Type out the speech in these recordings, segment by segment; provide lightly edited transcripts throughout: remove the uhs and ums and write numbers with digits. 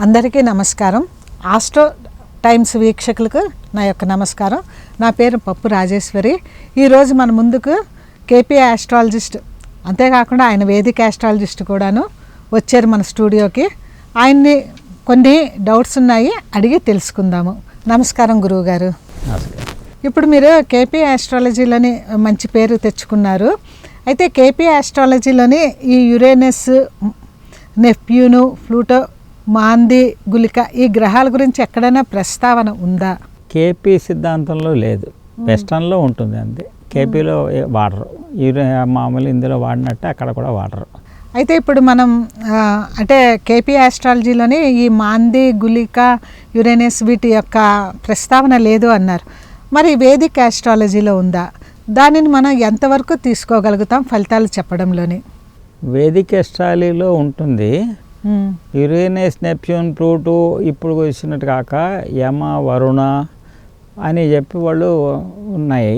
అందరికీ నమస్కారం. Astro times వీక్షకులకు నా యొక్క నమస్కారం. నా పేరు పప్పు రాజేశ్వరి. ఈరోజు మన ముందుకు కేపీ ఆస్ట్రాలజిస్ట్, అంతేకాకుండా ఆయన వేదిక ఆస్ట్రాలజిస్ట్ కూడాను వచ్చారు మన స్టూడియోకి. ఆయన్ని కొన్ని డౌట్స్ ఉన్నాయి, అడిగి తెలుసుకుందాము. నమస్కారం గురువు గారు. ఇప్పుడు మీరు కేపీ ఆస్ట్రాలజీలోని మంచి పేరు తెచ్చుకున్నారు. అయితే కేపీ ఆస్ట్రాలజీలోని ఈ యురేనస్, నెప్ట్యూను, ప్లూటో, మాంది, గుళిక ఈ గ్రహాల గురించి ఎక్కడైనా ప్రస్తావన ఉందా? కేపీ సిద్ధాంతంలో లేదు, వెస్టర్న్లో ఉంటుంది అంతే. కేపీలో వాడరు, మామూలు ఇందులో వాడినట్టు అక్కడ కూడా వాడరు. అయితే ఇప్పుడు మనం అంటే కేపీ ఆస్ట్రాలజీలోని ఈ మాంది, గుళిక, యురేనస్ వీటి యొక్క ప్రస్తావన లేదు అన్నారు. మరి వేదిక ఆస్ట్రాలజీలో ఉందా? దానిని మనం ఎంతవరకు తీసుకోగలుగుతాం ఫలితాలు చెప్పడంలోని? వేదిక ఆస్ట్రాలజీలో ఉంటుంది. యురేనస్, నెప్ట్యూన్, ప్లూటో ఇప్పుడు వచ్చినట్టు కాక యమ, వరుణ అని చెప్పి వాళ్ళు ఉన్నాయి.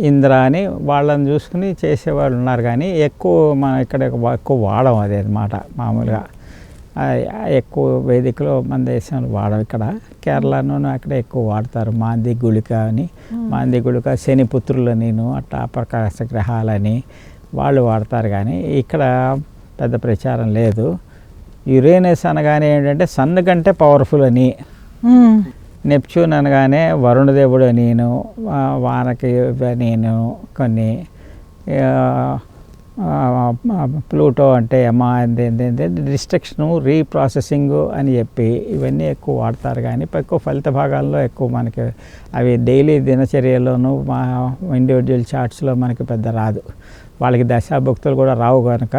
ఇంద్ర అని వాళ్ళని చూసుకుని చేసేవాళ్ళు ఉన్నారు. కానీ ఎక్కువ మనం ఇక్కడ ఎక్కువ వాడడం అదే అన్నమాట. మామూలుగా ఎక్కువ వేదికలో మన దేశంలో వాడడం. ఇక్కడ కేరళలోనూ అక్కడ ఎక్కువ వాడతారు. మాంది గుళిక అని, మాంది గుళిక శని పుత్రులని, అట్లా ప్రకాశ గ్రహాలని వాళ్ళు వాడతారు. కానీ ఇక్కడ పెద్ద ప్రచారం లేదు. యురేనస్ అనగానే ఏంటంటే సన్ కంటే పవర్ఫుల్ అని, నెప్ట్యూన్ అనగానే వరుణదేవుడు నేను, వానకి నేను కొన్ని, ప్లూటో అంటే డిస్ట్రక్షను, రీప్రాసెసింగ్ అని చెప్పి ఇవన్నీ ఎక్కువ వాడతారు. కానీ ఎక్కువ ఫలిత భాగాల్లో ఎక్కువ మనకి అవి డైలీ దినచర్యలోనూ మా ఇండివిజువల్ చార్ట్స్లో మనకి పెద్ద రాదు. వాళ్ళకి దశాభక్తులు కూడా రావు కనుక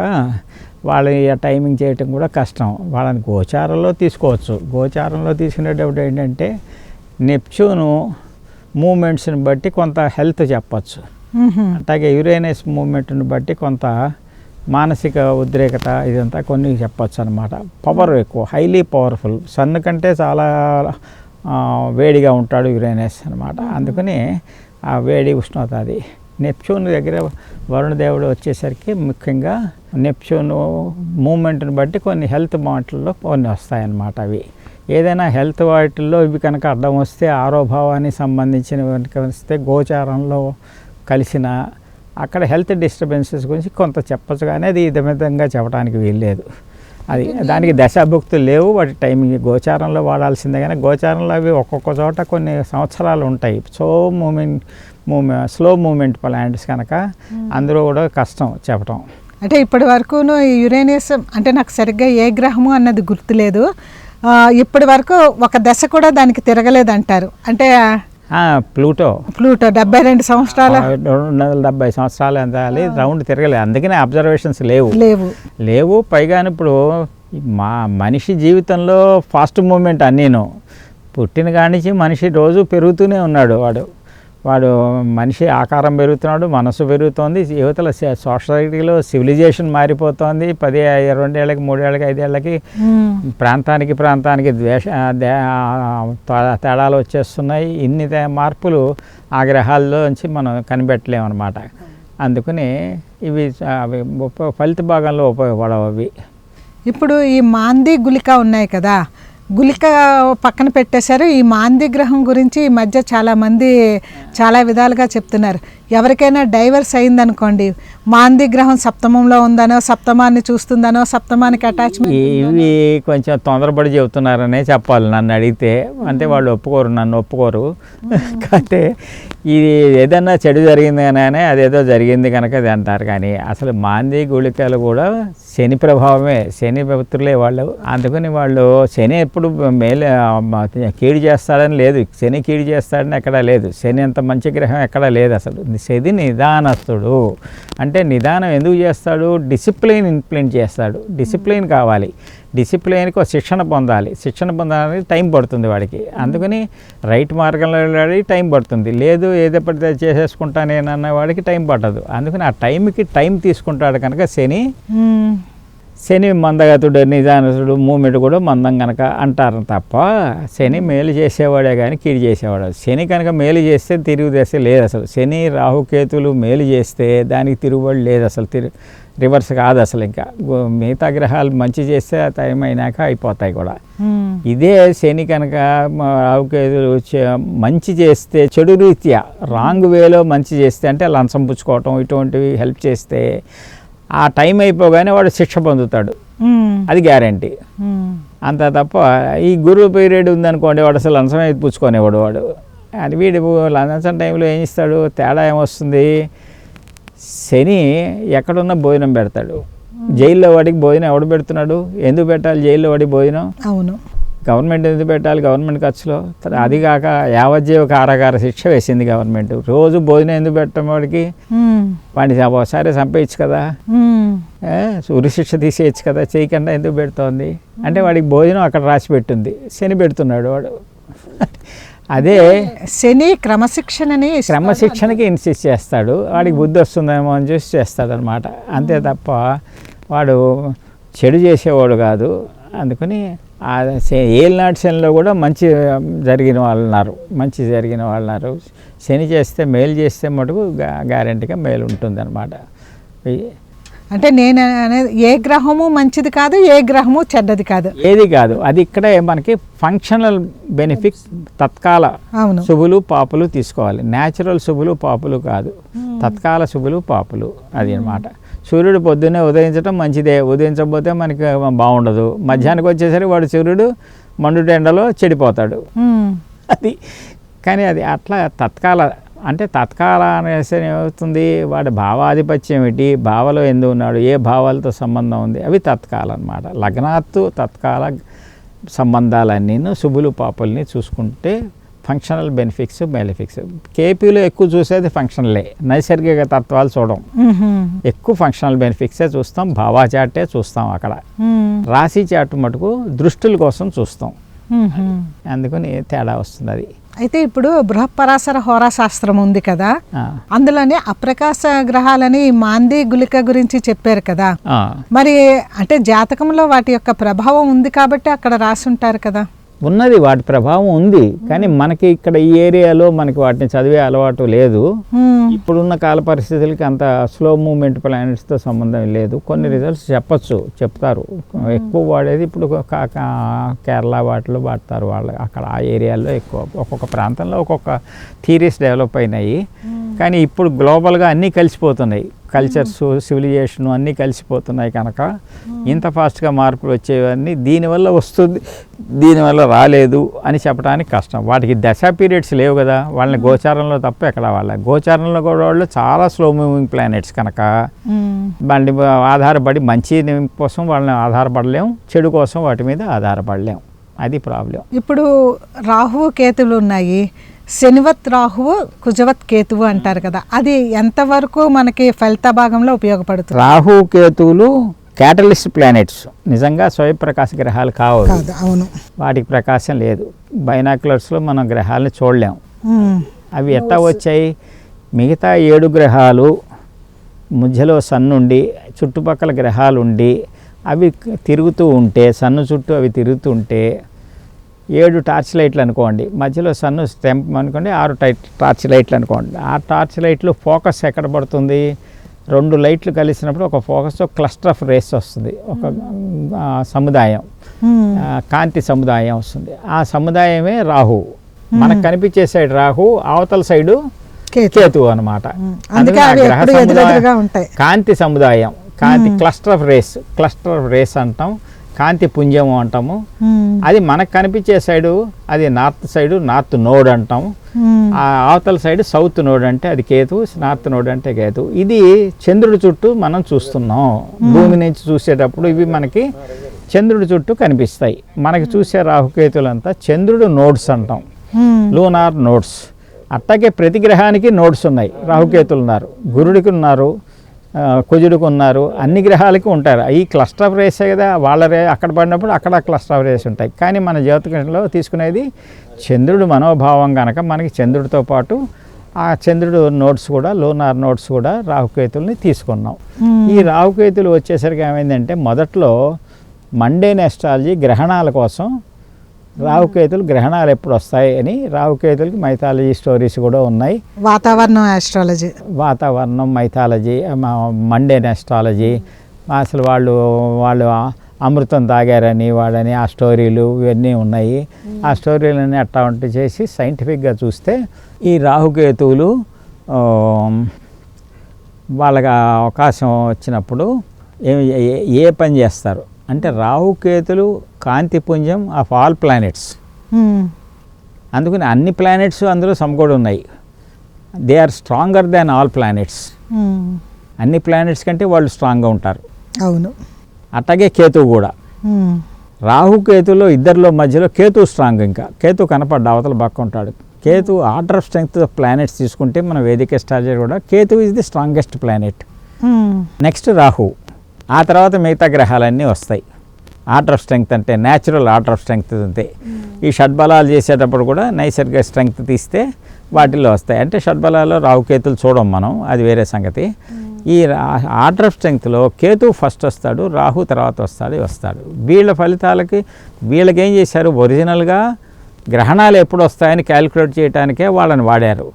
వాళ్ళ టైమింగ్ చేయటం కూడా కష్టం. వాళ్ళని గోచారంలో తీసుకోవచ్చు. గోచారంలో తీసుకునేటప్పుడు ఏంటంటే నెప్ట్యూను మూమెంట్స్ని బట్టి కొంత హెల్త్ చెప్పచ్చు. అట్లాగే యురేనస్ మూమెంట్ని బట్టి కొంత మానసిక ఉద్రేకత ఇదంతా కొన్ని చెప్పచ్చు అనమాట. పవర్ ఎక్కువ, హైలీ పవర్ఫుల్. సన్ కంటే చాలా వేడిగా ఉంటాడు యురేనస్ అనమాట. అందుకని ఆ వేడి ఉష్ణత అది. నెప్ట్యూన్ దగ్గర వరుణదేవుడు వచ్చేసరికి ముఖ్యంగా నెప్ట్యూన్ మూమెంట్ని బట్టి కొన్ని హెల్త్ మాటల్లో కొన్ని వస్తాయన్నమాట. అవి ఏదైనా హెల్త్ వాటిల్లో ఇవి కనుక అడ్డం వస్తే, ఆరోభావానికి సంబంధించినవి కనుక వస్తే గోచారంలో కలిసిన అక్కడ హెల్త్ డిస్టర్బెన్సెస్ గురించి కొంత చెప్పచ్చు. కానీ అది ఇదమితంగా చెప్పడానికి వీల్లేదు. అది దానికి దశాభుక్తులు లేవు. వాటి టైమింగ్ గోచారంలో వాడాల్సిందే. కానీ గోచారంలో అవి ఒక్కొక్క చోట కొన్ని సంవత్సరాలు ఉంటాయి. స్లో మూమెంట్ ప్లాంట్స్ కనుక అందులో కూడా కష్టం చెప్పటం. అంటే ఇప్పటి వరకు ఈ యురేనస్ అంటే నాకు సరిగ్గా ఏ గ్రహము అన్నది గుర్తులేదు. ఇప్పటి వరకు ఒక దశ కూడా దానికి తిరగలేదంటారు. అంటే ప్లూటో 72 సంవత్సరాలు 270 సంవత్సరాలు ఎంత రౌండ్ తిరగలేదు. అందుకనే అబ్జర్వేషన్స్ లేవు. పైగా ఇప్పుడు మా మనిషి జీవితంలో ఫాస్ట్ మూమెంట్ అన్నీను. పుట్టిన కాడి నుంచి మనిషి రోజు పెరుగుతూనే ఉన్నాడు. వాడు మనిషి ఆకారం పెరుగుతున్నాడు, మనసు పెరుగుతోంది. యువతల సొసైటీలో సివిలైజేషన్ మారిపోతోంది. 2 ఏళ్ళకి 3 ఏళ్ళకి 5 ఏళ్ళకి ప్రాంతానికి తేడాలు వచ్చేస్తున్నాయి. ఇన్ని మార్పులు ఆ గ్రహాల్లో నుంచి మనం కనిపెట్టలేమన్నమాట. అందుకని ఇవి ఫలిత భాగంలో ఉపయోగపడవు అవి. ఇప్పుడు ఈ మాంది, గుళిక ఉన్నాయి కదా, గుళిక పక్కన పెట్టేశారు. ఈ మాంది గ్రహం గురించి ఈ మధ్య చాలామంది చాలా విధాలుగా చెప్తున్నారు. ఎవరికైనా డైవర్స్ అయిందనుకోండి, మాంది గ్రహం సప్తమంలో ఉందనో, సప్తమాన్ని చూస్తుందనో, సప్తమానికి అటాచ్మెంట్. ఇవి కొంచెం తొందరపడి చెబుతున్నారనే చెప్పాలి నన్ను అడిగితే. అంటే వాళ్ళు నన్ను ఒప్పుకోరు. కాకపోతే ఇది ఏదన్నా చెడు జరిగింది కానీ అదేదో జరిగింది కనుక అది అంటారు. కానీ అసలు మాంది, గుళికలు కూడా శని ప్రభావమే, శని పుత్రులే వాళ్ళు. అందుకని వాళ్ళు శని ఎప్పుడు కీడు చేస్తాడని లేదు, శని కీడు చేస్తాడని ఎక్కడా లేదు. శని అంత మంచి గ్రహం ఎక్కడా లేదు అసలు. శని నిదానస్తుడు. అంటే నిదానం ఎందుకు చేస్తాడు? డిసిప్లిన్ ఇంప్లిమెంట్ చేస్తాడు. డిసిప్లిన్ కావాలి. డిసిప్లిన్కి ఒక శిక్షణ పొందాలి. శిక్షణ పొందడానికి టైం పడుతుంది వాడికి. అందుకని రైట్ మార్గంలో వెళ్ళాలి, టైం పడుతుంది. లేదు ఏదో పడితే చేసేసుకుంటానేనన్న వాడికి టైం పట్టదు. అందుకని ఆ టైంకి టైం తీసుకుంటాడు కనుక శని శని మందగతుడు నిదానసుడు మూమెంట్ కూడా మందం కనుక అంటారు తప్ప శని మేలు చేసేవాడే కానీ కీడు చేసేవాడు. శని కనుక మేలు చేస్తే తిరుగు దశ లేదు అసలు. శని రాహుకేతులు మేలు చేస్తే దానికి తిరుగుబడి లేదు అసలు, రివర్స్ కాదు అసలు. ఇంకా మిగతా గ్రహాలు మంచి చేస్తే ఆ టైం అయినాక అయిపోతాయి కూడా. ఇదే శని కనుక రాహుకేతులు మంచి చేస్తే, చెడు రీత్యా రాంగ్ వేలో మంచి చేస్తే అంటే లంచం పుచ్చుకోవటం ఇటువంటివి హెల్ప్ చేస్తే ఆ టైం అయిపోగానే వాడు శిక్ష పొందుతాడు, అది గ్యారంటీ. అంత తప్ప ఈ గురువు పీరియడ్ ఉందనుకోండి, వాడు అసలు లంచం అయితే పుచ్చుకునేవాడు వాడు. అది వీడు లంచం టైంలో ఏం ఇస్తాడు, తేడా ఏమొస్తుంది, శని ఎక్కడున్నా భోజనం పెడతాడు. జైల్లో వాడికి భోజనం ఎవడు పెడుతున్నాడు, ఎందుకు పెట్టాలి జైల్లో వాడికి భోజనం? అవును, గవర్నమెంట్ ఎందుకు పెట్టాలి, గవర్నమెంట్ ఖర్చులో. అది కాక యావజ్జీవ కారాగార శిక్ష వేసింది గవర్నమెంట్. రోజు భోజనం ఎందుకు పెట్టడం వాడికి, వాడిని ఒకసారి చంపేయచ్చు కదా, ఉరి శిక్ష తీసేయచ్చు కదా, చేయకుండా ఎందుకు పెడుతోంది అంటే వాడికి భోజనం అక్కడ రాసి పెట్టింది, శని పెడుతున్నాడు వాడు. అదే శని క్రమశిక్షణకి ఇన్సిస్ట్ చేస్తాడు, వాడికి బుద్ధి వస్తుందేమో అని చూసి చేస్తాడు అనమాట. అంతే తప్ప వాడు చెడు చేసేవాడు కాదు. అందుకని ఏలినాటి శనిలో కూడా మంచి జరిగిన వాళ్ళు ఉన్నారు. శని చేస్తే మేలు చేస్తే మటుకు గ్యారెంటీగా మేలు ఉంటుంది అనమాట. అంటే నేను అనేది ఏ గ్రహము మంచిది కాదు, ఏ గ్రహము చెడ్డది కాదు, ఏది కాదు. అది ఇక్కడే మనకి ఫంక్షనల్ బెనిఫిట్. తత్కాల శుభులు పాపులు తీసుకోవాలి, న్యాచురల్ శుభులు పాపులు కాదు, తత్కాల శుభులు పాపులు. అది అన్నమాట. సూర్యుడు పొద్దున్నే ఉదయించడం మంచిదే, ఉదయించకపోతే మనకి బాగుండదు. మధ్యాహ్నానికి వచ్చేసరికి వాడు సూర్యుడు మండుట ఎండలో చెడిపోతాడు. అది కానీ అది అట్లా తత్కాల అంటే తత్కాల అనేసి ఏమవుతుంది, వాడి భావాధిపత్యం ఏంటి, భావలో ఎందుకు ఉన్నాడు, ఏ భావాలతో సంబంధం ఉంది, అవి తత్కాల అన్నమాట. లగ్నాత్తు తత్కాల సంబంధాలన్నీ శుభులు పాపుల్ని చూసుకుంటే ఫంక్షనల్ బెనిఫిట్స్ బెనిఫిట్స్. కేపీలో ఎక్కువ చూసేది ఫంక్షనలే, నైసర్గిక తత్వాలు చూడం. ఎక్కువ ఫంక్షనల్ బెనిఫిట్సే చూస్తాం, భావా చాటే చూస్తాం. అక్కడ రాశి చాటు మటుకు దృష్టుల కోసం చూస్తాం. అందుకని తేడా వస్తుంది అది. అయితే ఇప్పుడు బృహపరాశర హోరాశాస్త్రం ఉంది కదా, అందులోనే అప్రకాశ గ్రహాలని మాంది గుళిక గురించి చెప్పారు కదా. మరి అంటే జాతకంలో వాటి యొక్క ప్రభావం ఉంది కాబట్టి అక్కడ రాసి ఉంటారు కదా. ఉన్నది, వాటి ప్రభావం ఉంది. కానీ మనకి ఇక్కడ ఈ ఏరియాలో మనకి వాటిని చదివే అలవాటు లేదు. ఇప్పుడున్న కాల పరిస్థితులకి అంత స్లో మూమెంట్ ప్లానెట్స్తో సంబంధం లేదు. కొన్ని రిజల్ట్స్ చెప్తారు. ఎక్కువ వాడేది ఇప్పుడు కేరళ వాటిలో వాడతారు వాళ్ళు, అక్కడ ఆ ఏరియాలో ఎక్కువ. ఒక్కొక్క ప్రాంతంలో ఒక్కొక్క థీరీస్ డెవలప్ అయినాయి. కానీ ఇప్పుడు గ్లోబల్గా అన్నీ కలిసిపోతున్నాయి, కల్చర్స్ సివిలైజేషన్ అన్నీ కలిసిపోతున్నాయి కనుక ఇంత ఫాస్ట్గా మార్పులు వచ్చేవన్నీ దీనివల్ల వస్తుంది, దీనివల్ల రాలేదు అని చెప్పడానికి కష్టం. వాటికి దశా పీరియడ్స్ లేవు కదా, వాళ్ళని గోచారంలో తప్ప ఎక్కడ గోచారంలో కూడా వాళ్ళు చాలా స్లో మూవింగ్ ప్లానెట్స్ కనుక వాటిని ఆధారపడి మంచి కోసం వాళ్ళని ఆధారపడలేం, చెడు కోసం వాటి మీద ఆధారపడలేం. అది ప్రాబ్లం. ఇప్పుడు రాహువు కేతువులు ఉన్నాయి, శనివత్ రాహువు కుజవత్ కేతువు అంటారు కదా, అది ఎంతవరకు మనకి ఫలిత భాగంలో ఉపయోగపడుతుంది? రాహు కేతువులు క్యాటలిస్ట్ ప్లానెట్స్, నిజంగా స్వయప్రకాశ గ్రహాలు కావు. అవును, వాటికి ప్రకాశం లేదు. బైనాక్యులర్స్లో మనం గ్రహాలని చూడలేము. అవి ఎట్లా వచ్చాయి, మిగతా 7 గ్రహాలు మధ్యలో సన్నుండి చుట్టుపక్కల గ్రహాలు ఉండి అవి తిరుగుతూ ఉంటే, సన్ను చుట్టూ అవి తిరుగుతుంటే 7 టార్చ్ లైట్లు అనుకోండి, మధ్యలో సన్ను స్టెంప్ అనుకోండి 6 టార్చ్ లైట్లు అనుకోండి. ఆ టార్చ్ లైట్లు ఫోకస్ ఎక్కడ పడుతుంది, 2 లైట్లు కలిసినప్పుడు ఒక ఫోకస్ క్లస్టర్ ఆఫ్ రేస్ వస్తుంది, ఒక సముదాయం, కాంతి సముదాయం వస్తుంది. ఆ సముదాయమే రాహు. మనకు కనిపించే సైడ్ రాహు, అవతల సైడు కేతువు అనమాట. కాంతి సముదాయం, కాంతి క్లస్టర్ ఆఫ్ రేస్ అంటాం, కాంతి పుంజము అంటాము. అది మనకు కనిపించే సైడు అది నార్త్ సైడు, నార్త్ నోడ్ అంటాం. ఆ అవతల సైడ్ సౌత్ నోడ్ అంటే అది కేతు, నార్త్ నోడ్ అంటే కేతు. ఇది చంద్రుడి చుట్టూ మనం చూస్తున్నాం. భూమి నుంచి చూసేటప్పుడు ఇవి మనకి చంద్రుడి చుట్టూ కనిపిస్తాయి. మనకి చూసే రాహుకేతులంతా చంద్రుడు నోడ్స్ అంటాం, లూనార్ నోడ్స్. అట్లాగే ప్రతి గ్రహానికి నోడ్స్ ఉన్నాయి. రాహుకేతులు ఉన్నారు, గురుడికి ఉన్నారు, కుజుడికి ఉన్నారు, అన్ని గ్రహాలకి ఉంటారు. ఈ క్లస్టర్ ఆఫ్ రేసే కదా, వాళ్ళ అక్కడ పడినప్పుడు అక్కడ క్లస్టర్ ఆఫ్ రేస్ ఉంటాయి. కానీ మన జ్యోతిషంలో తీసుకునేది చంద్రుడు మనోభావం కనుక మనకి చంద్రుడితో పాటు ఆ చంద్రుడు నోట్స్ కూడా లూనార్ నోట్స్ కూడా రాహుకేతుల్ని తీసుకున్నాం. ఈ రాహుకేతులు వచ్చేసరికి ఏమైందంటే మొదట్లో మండేన్ ఆస్ట్రాలజీ గ్రహణాల కోసం రాహుకేతులు గ్రహణాలు ఎప్పుడు వస్తాయి అని రాహుకేతులకి మైథాలజీ స్టోరీస్ కూడా ఉన్నాయి. వాతావరణం ఆస్ట్రాలజీ, వాతావరణం మైథాలజీ, మండేన్ ఆస్ట్రాలజీ, అసలు వాళ్ళు అమృతం తాగారని వాడని ఆ స్టోరీలు ఇవన్నీ ఉన్నాయి. ఆ స్టోరీలన్నీ అట్లా చేసి సైంటిఫిక్గా చూస్తే ఈ రాహుకేతువులు వాళ్ళకి అవకాశం వచ్చినప్పుడు ఏ పని చేస్తారు అంటే రాహుకేతులు కాంతిపుంజం ఆఫ్ ఆల్ ప్లానెట్స్. అందుకని అన్ని ప్లానెట్స్ అందులో సమకూడి ఉన్నాయి. They are stronger than all planets. అన్ని ప్లానెట్స్ కంటే వాళ్ళు స్ట్రాంగ్గా ఉంటారు. అవును. అట్లాగే కేతువు కూడా. రాహుకేతులో ఇద్దరిలో మధ్యలో కేతు స్ట్రాంగ్. ఇంకా కేతు కనపడ్డ అవతల పక్క ఉంటాడు. Ketu order of strength of planets తీసుకుంటే మన వేదిక అస్ట్రాలజీ కూడా Ketu is the strongest planet. Next Rahu, ఆ తర్వాత మిగతా గ్రహాలన్నీ వస్తాయి. ఆర్డర్ ఆఫ్ స్ట్రెంగ్త్ అంటే న్యాచురల్ ఆర్డర్ ఆఫ్ స్ట్రెంగ్త్ అంతే. ఈ షడ్బలాలు చేసేటప్పుడు కూడా నైసర్గిక స్ట్రెంగ్త్ తీస్తే వాటిల్లో వస్తాయి. అంటే షడ్బలాల్లో రాహుకేతులు చూడం మనం, అది వేరే సంగతి. ఈ ఆర్డర్ ఆఫ్ స్ట్రెంగ్త్లో కేతు ఫస్ట్ వస్తాడు, రాహు తర్వాత వస్తాడు. వీళ్ళ ఫలితాలకి వీళ్ళకి ఏం చేశారు, ఒరిజినల్గా గ్రహణాలు ఎప్పుడు వస్తాయని క్యాలిక్యులేట్ చేయడానికే వాళ్ళని వాడారు.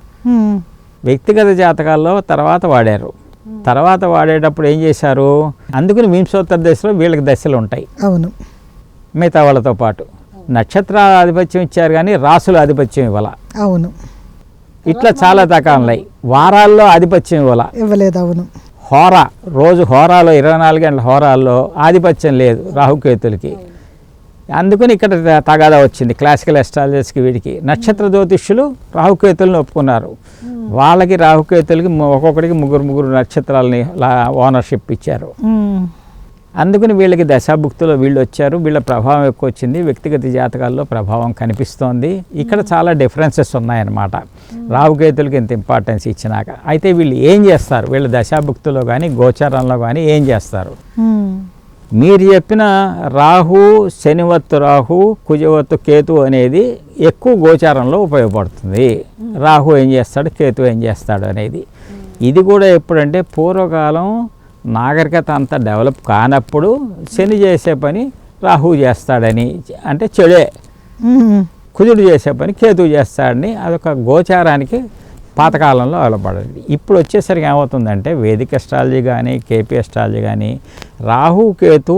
వ్యక్తిగత జాతకాల్లో తర్వాత వాడారు. తర్వాత వాడేటప్పుడు ఏం చేశారు, అందుకని వింశోత్తర దశలో వీళ్ళకి దశలు ఉంటాయి. అవును. మిగతా వాళ్ళతో పాటు నక్షత్రాల ఆధిపత్యం ఇచ్చారు కానీ రాసుల ఆధిపత్యం ఇవ్వాల. అవును. ఇట్లా చాలా రకాలున్నాయి. వారాల్లో ఆధిపత్యం ఇవ్వలేదు. అవును. హోరా, రోజు హోరాలో 24 గంటల హోరాల్లో ఆధిపత్యం లేదు రాహుకేతులకి. అందుకని ఇక్కడ తగాదా వచ్చింది క్లాసికల్ అస్ట్రాలజర్స్కి. వీడికి నక్షత్ర జ్యోతిష్యులు రాహుకేతులను ఒప్పుకున్నారు. వాళ్ళకి రాహుకేతులకి ఒక్కొక్కడికి ముగ్గురు నక్షత్రాలని ఓనర్షిప్ ఇచ్చారు. అందుకని వీళ్ళకి దశాభుక్తిలో వీళ్ళు వచ్చారు. వీళ్ళ ప్రభావం ఎక్కువ వచ్చింది. వ్యక్తిగత జాతకాల్లో ప్రభావం కనిపిస్తోంది. ఇక్కడ చాలా డిఫరెన్సెస్ ఉన్నాయన్నమాట రాహుకేతులకి ఇంత ఇంపార్టెన్స్ ఇచ్చినాక. అయితే వీళ్ళు ఏం చేస్తారు, వీళ్ళ దశాభుక్తిలో కానీ గోచారంలో కానీ ఏం చేస్తారు? మీరు చెప్పిన రాహు, శనివత్తు రాహు, కుజవత్తు కేతు అనేది ఎక్కువ గోచారంలో ఉపయోగపడుతుంది. రాహు ఏం చేస్తాడు, కేతు ఏం చేస్తాడు అనేది. ఇది కూడా ఎప్పుడంటే పూర్వకాలం నాగరికత అంతా డెవలప్ కానప్పుడు శని చేసే పని రాహు చేస్తాడని, అంటే చెడే. కుజుడు చేసే పని కేతు చేస్తాడని అదొక గోచారానికి పాతకాలంలో అలపడండి. ఇప్పుడు వచ్చేసరికి ఏమవుతుందంటే వేదిక అస్ట్రాలజీ కానీ కేపీ అస్ట్రాలజీ కానీ Rahu Ketu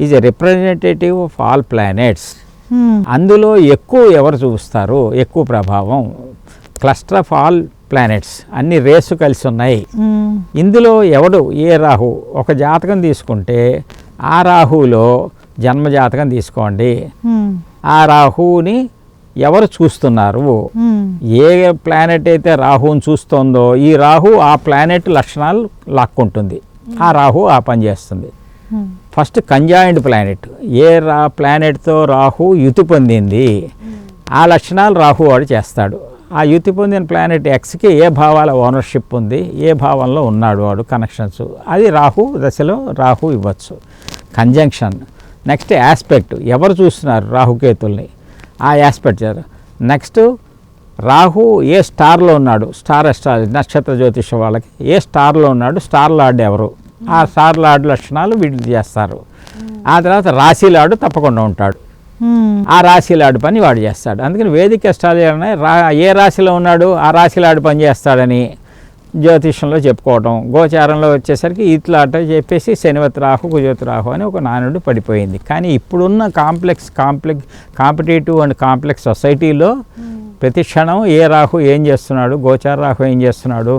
is a representative of all planets. అందులో ఎక్కువ ఎవరు చూస్తారు, ఎక్కువ ప్రభావం క్లస్టర్ ఆఫ్ ఆల్ ప్లానెట్స్, అన్ని రేసు కలిసి ఉన్నాయి. ఇందులో ఎవడు ఏ రాహు, ఒక జాతకం తీసుకుంటే ఆ రాహులో జన్మ జాతకం తీసుకోండి. ఆ రాహుని ఎవరు చూస్తున్నారు, ఏ ప్లానెట్ అయితే రాహుని చూస్తుందో ఈ రాహు ఆ ప్లానెట్ లక్షణాలు లాక్కుంటుంది. ఆ రాహు ఆ పని చేస్తుంది. ఫస్ట్ కంజాయింట్ ప్లానెట్, ఏ ప్లానెట్తో రాహు యుతి పొందింది ఆ లక్షణాలు రాహు వాడు చేస్తాడు. ఆ యుతి పొందిన ప్లానెట్ ఎక్స్కి ఏ భావాల ఓనర్షిప్ ఉంది, ఏ భావంలో ఉన్నాడు వాడు, కనెక్షన్స్, అది రాహు దశలో రాహు ఇవ్వచ్చు. కంజంక్షన్. నెక్స్ట్ ఆస్పెక్ట్, ఎవరు చూస్తున్నారు రాహుకేతుల్ని, ఆ ఆస్పెక్ట్ చేస్తారు. నెక్స్ట్ రాహు ఏ స్టార్లో ఉన్నాడు, స్టార్ అస్ట్రాలజీ నక్షత్ర జ్యోతిష వాళ్ళకి ఏ స్టార్లో ఉన్నాడు, స్టార్ లార్డ్ ఎవరు, ఆ స్టార్ లార్డ్ లక్షణాలు వీళ్ళు చేస్తారు. ఆ తర్వాత రాశి లార్డు తప్పకుండా ఉంటాడు, ఆ రాశి లార్డు పని వాడు చేస్తాడు. అందుకని వేదిక అస్ట్రాలజీ ఏ రాశిలో ఉన్నాడు ఆ రాశి లార్డు పని చేస్తాడని జ్యోతిషంలో చెప్పుకోవటం. గోచారంలో వచ్చేసరికి ఇట్లా అట్లా చెప్పేసి శనివత్ రాహు కుజవత్ రాహు అని ఒక నానుడు పడిపోయింది. కానీ ఇప్పుడున్న కాంపిటేటివ్ అండ్ కాంప్లెక్స్ సొసైటీలో ప్రతి క్షణం ఏ రాహు ఏం చేస్తున్నాడు, గోచార రాహు ఏం చేస్తున్నాడు,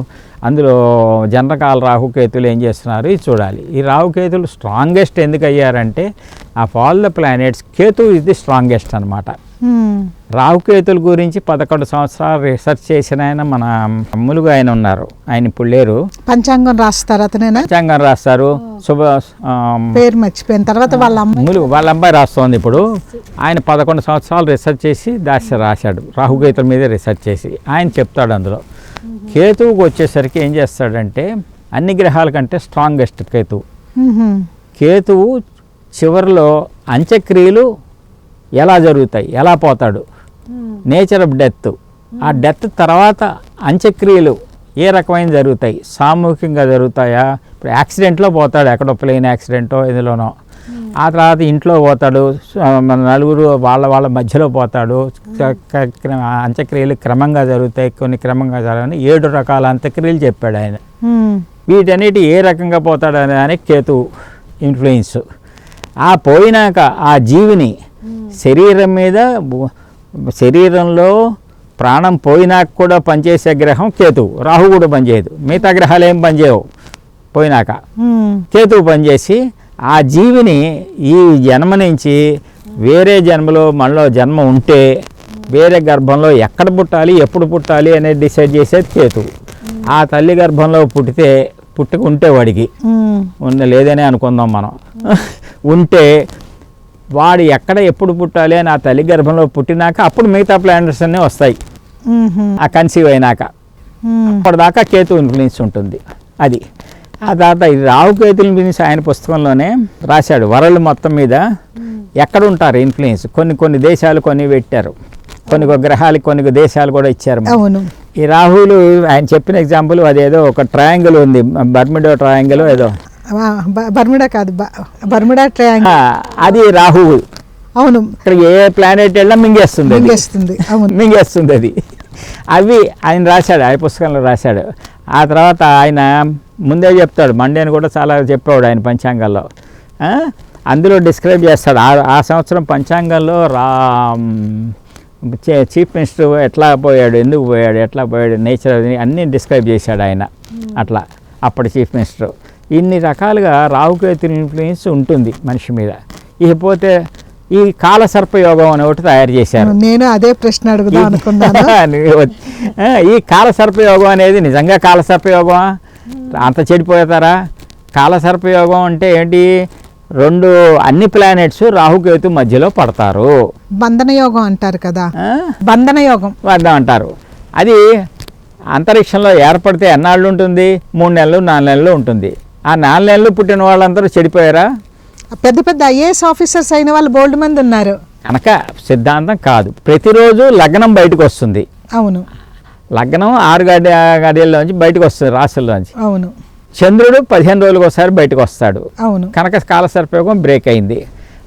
అందులో జనరకాల రాహుకేతులు ఏం చేస్తున్నారు ఇది చూడాలి. ఈ రాహుకేతులు స్ట్రాంగెస్ట్ ఎందుకు అయ్యారంటే of all the planets Ketu is the strongest అనమాట. రాహుకేతుల గురించి 11 సంవత్సరాలు రీసెర్చ్ చేసిన ఆయన మన ములుగు ఆయన ఉన్నారు, ఆయన ఇప్పుడు లేరు. పంచాంగం రాస్తారు, అతనేనా? పంచాంగం రాస్తారు. పేరు మర్చిపోయిన తర్వాత వాళ్ళ అమ్మాయి రాస్తోంది ఇప్పుడు. ఆయన 11 సంవత్సరాలు రీసెర్చ్ చేసి రాశాడు రాహుకేతుల మీద రీసెర్చ్ చేసి. ఆయన చెప్తాడు అందులో కేతువుకు వచ్చేసరికి ఏం చేస్తాడంటే అన్ని గ్రహాల కంటే స్ట్రాంగెస్ట్ కేతువు. కేతువు చివరిలో అంత్యక్రియలు ఎలా జరుగుతాయి, ఎలా పోతాడు, నేచర్ ఆఫ్ డెత్, ఆ డెత్ తర్వాత అంత్యక్రియలు ఏ రకమైన జరుగుతాయి, సామూహికంగా జరుగుతాయా? ఇప్పుడు యాక్సిడెంట్లో పోతాడు, ఎక్కడో ప్లేన్ యాక్సిడెంటో ఎందులోనో, ఆ తర్వాత ఇంట్లో పోతాడు, మన నలుగురు వాళ్ళ మధ్యలో పోతాడు, అంత్యక్రియలు క్రమంగా జరుగుతాయి, కొన్ని క్రమంగా జరగని 7 రకాల అంత్యక్రియలు చెప్పాడు ఆయన. వీటన్నిటి ఏ రకంగా పోతాడు అనే దానికి కేతు ఇన్ఫ్లుయెన్స్. ఆ పోయినాక ఆ జీవిని శరీరం మీద, శరీరంలో ప్రాణం పోయినాక కూడా పనిచేసే గ్రహం కేతువు. రాహు కూడా పనిచేయదు, మిగతా గ్రహాలు ఏం పనిచేయవు. పోయినాక కేతువు పనిచేసి ఆ జీవిని ఈ జన్మ నుంచి వేరే జన్మలో మనలో జన్మ ఉంటే వేరే గర్భంలో ఎక్కడ పుట్టాలి, ఎప్పుడు పుట్టాలి అనేది డిసైడ్ చేసేది కేతువు. ఆ తల్లి గర్భంలో పుట్టుకుంటే వాడికి లేదనే అనుకుందాం మనం, ఉంటే వాడు ఎక్కడ ఎప్పుడు పుట్టాలి అని ఆ తల్లి గర్భంలో పుట్టినాక అప్పుడు మిగతా ప్లానెట్స్ అన్నీ వస్తాయి. ఆ కన్సీవ్ అయినాక అప్పటిదాకా కేతు ఇన్ఫ్లుయెన్స్ ఉంటుంది. అది ఆ తర్వాత ఈ రాహుకేతు ఇన్ఫ్లుయెన్స్ ఆయన పుస్తకంలోనే రాశాడు. వరల్డ్ మొత్తం మీద ఎక్కడ ఉంటారు ఇన్ఫ్లుయెన్స్, కొన్ని దేశాలు కొన్ని పెట్టారు, కొన్ని గ్రహాలు కొన్ని దేశాలు కూడా ఇచ్చారు. ఈ రాహులు ఆయన చెప్పిన ఎగ్జాంపుల్ అదేదో ఒక ట్రయాంగిల్ ఉంది, బర్ముడా ట్రయాంగిల్, ఏదో బర్ముడా కాదు, బర్ముడా ట్రయాంగిల్, అది రాహువు. అవును, ఇక్కడ ఏ ప్లానెట్ వెళ్ళినా మింగేస్తుంది అది. అవి ఆయన రాశాడు, ఆయన పుస్తకంలో రాశాడు. ఆ తర్వాత ఆయన ముందే చెప్తాడు, మండేని కూడా చాలా చెప్పాడు ఆయన పంచాంగాల్లో. అందులో డిస్క్రైబ్ చేస్తాడు ఆ సంవత్సరం పంచాంగంలో చీఫ్ మినిస్టర్ ఎట్లా పోయాడు, ఎందుకు పోయాడు, ఎట్లా పోయాడు, నేచర్ అన్నీ డిస్క్రైబ్ చేశాడు ఆయన. అట్లా అప్పటి చీఫ్ మినిస్టర్. ఇన్ని రకాలుగా రాహుకేతు ఇన్ఫ్లుయెన్స్ ఉంటుంది మనిషి మీద. ఇకపోతే ఈ కాలసర్పయోగం అని ఒకటి తయారు చేశారు. నేను అదే ప్రశ్న అడుగుదాం అనుకున్నాను. ఈ కాలసర్పయోగం అనేది నిజంగా కాలసర్పయోగమా? అంత చెడిపోతారా? కాలసర్పయోగం అంటే ఏంటి? అన్ని ప్లానెట్స్ రాహుకేతు మధ్యలో పడతారు. బంధన యోగం అంటారు కదా, బంధన యోగం అంటారు. అది అంతరిక్షంలో ఏర్పడితే ఎన్నాళ్ళు ఉంటుంది? 3 నెలలు 4 నెలలు ఉంటుంది. ఆ 4 నెలలు పుట్టిన వాళ్ళందరూ చెడిపోయారా? పెద్ద పెద్ద ఐఏఎస్ ఆఫీసర్స్ అయిన వాళ్ళు బోల్డ్ మంది ఉన్నారు. కనుక సిద్ధాంతం కాదు, ప్రతిరోజు లగ్నం బయటకు వస్తుంది. అవును, లగ్నం 6 గడియల్లోంచి బయటకు వస్తుంది, రాశుల్లోంచి. అవును, చంద్రుడు 15 రోజులకు ఒకసారి బయటకు వస్తాడు. అవును, కనుక కాలసర్పయోగం బ్రేక్ అయింది.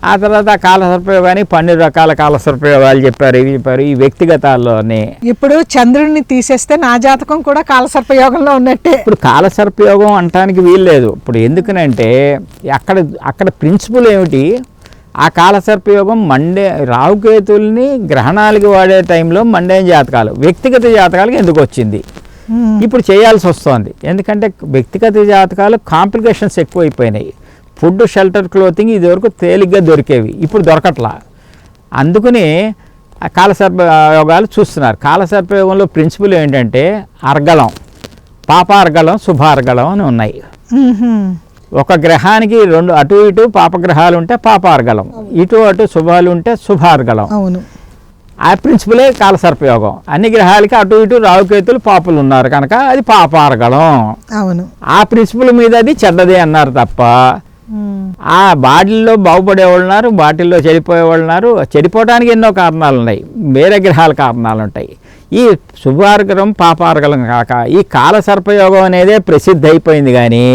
ఆ తర్వాత ఆ కాలసర్పయోగానికి 12 రకాల కాలసర్పయోగాలు చెప్పారు. ఇవి చెప్పారు ఈ వ్యక్తిగతాల్లోనే. ఇప్పుడు చంద్రుడిని తీసేస్తే నా జాతకం కూడా కాలసర్పయోగంలో ఉన్నట్టే. ఇప్పుడు కాలసర్పయోగం అంటానికి వీల్లేదు. ఇప్పుడు ఎందుకనంటే అక్కడ ప్రిన్సిపల్ ఏమిటి? ఆ కాలసర్పయోగం రాహుకేతుల్ని గ్రహణాలకి వాడే టైంలో మండే జాతకాలు, వ్యక్తిగత జాతకాలకు ఎందుకు వచ్చింది? ఇప్పుడు చేయాల్సి వస్తుంది. ఎందుకంటే వ్యక్తిగత జాతకాలు కాంప్లికేషన్స్ ఎక్కువైపోయినాయి. ఫుడ్, షెల్టర్, క్లోతింగ్ ఇదివరకు తేలిగ్గా దొరికేవి, ఇప్పుడు దొరకట్లా. అందుకని కాలసర్పయోగాలు చూస్తున్నారు. కాలసర్పయోగంలో ప్రిన్సిపల్ ఏంటంటే అర్గళం, పాపార్గళం, శుభార్గళం అని ఉన్నాయి. ఒక గ్రహానికి 2 అటు ఇటు పాపగ్రహాలు ఉంటే పాపార్గళం, ఇటు అటు శుభాలు ఉంటే శుభార్గళం. అవును, ఆ ప్రిన్సిపలే కాలసర్పయోగం. అన్ని గ్రహాలకి అటు ఇటు రాహుకేతులు పాపులు ఉన్నారు కనుక అది పాపార్గళం. అవును, ఆ ప్రిన్సిపల్ మీద అది చెడ్డదే అన్నారు తప్ప ఆ బాటిల్లో బాగుపడేవాళ్ళు ఉన్నారు, బాటిల్లో చెడిపోయేవాళ్ళు ఉన్నారు. చెడిపోవడానికి ఎన్నో కారణాలు ఉన్నాయి, వేరే గ్రహాల కారణాలు ఉంటాయి. ఈ శుభార్గలం పాపార్గలం కాక ఈ కాలసర్పయోగం అనేదే ప్రసిద్ధి అయిపోయింది. కానీ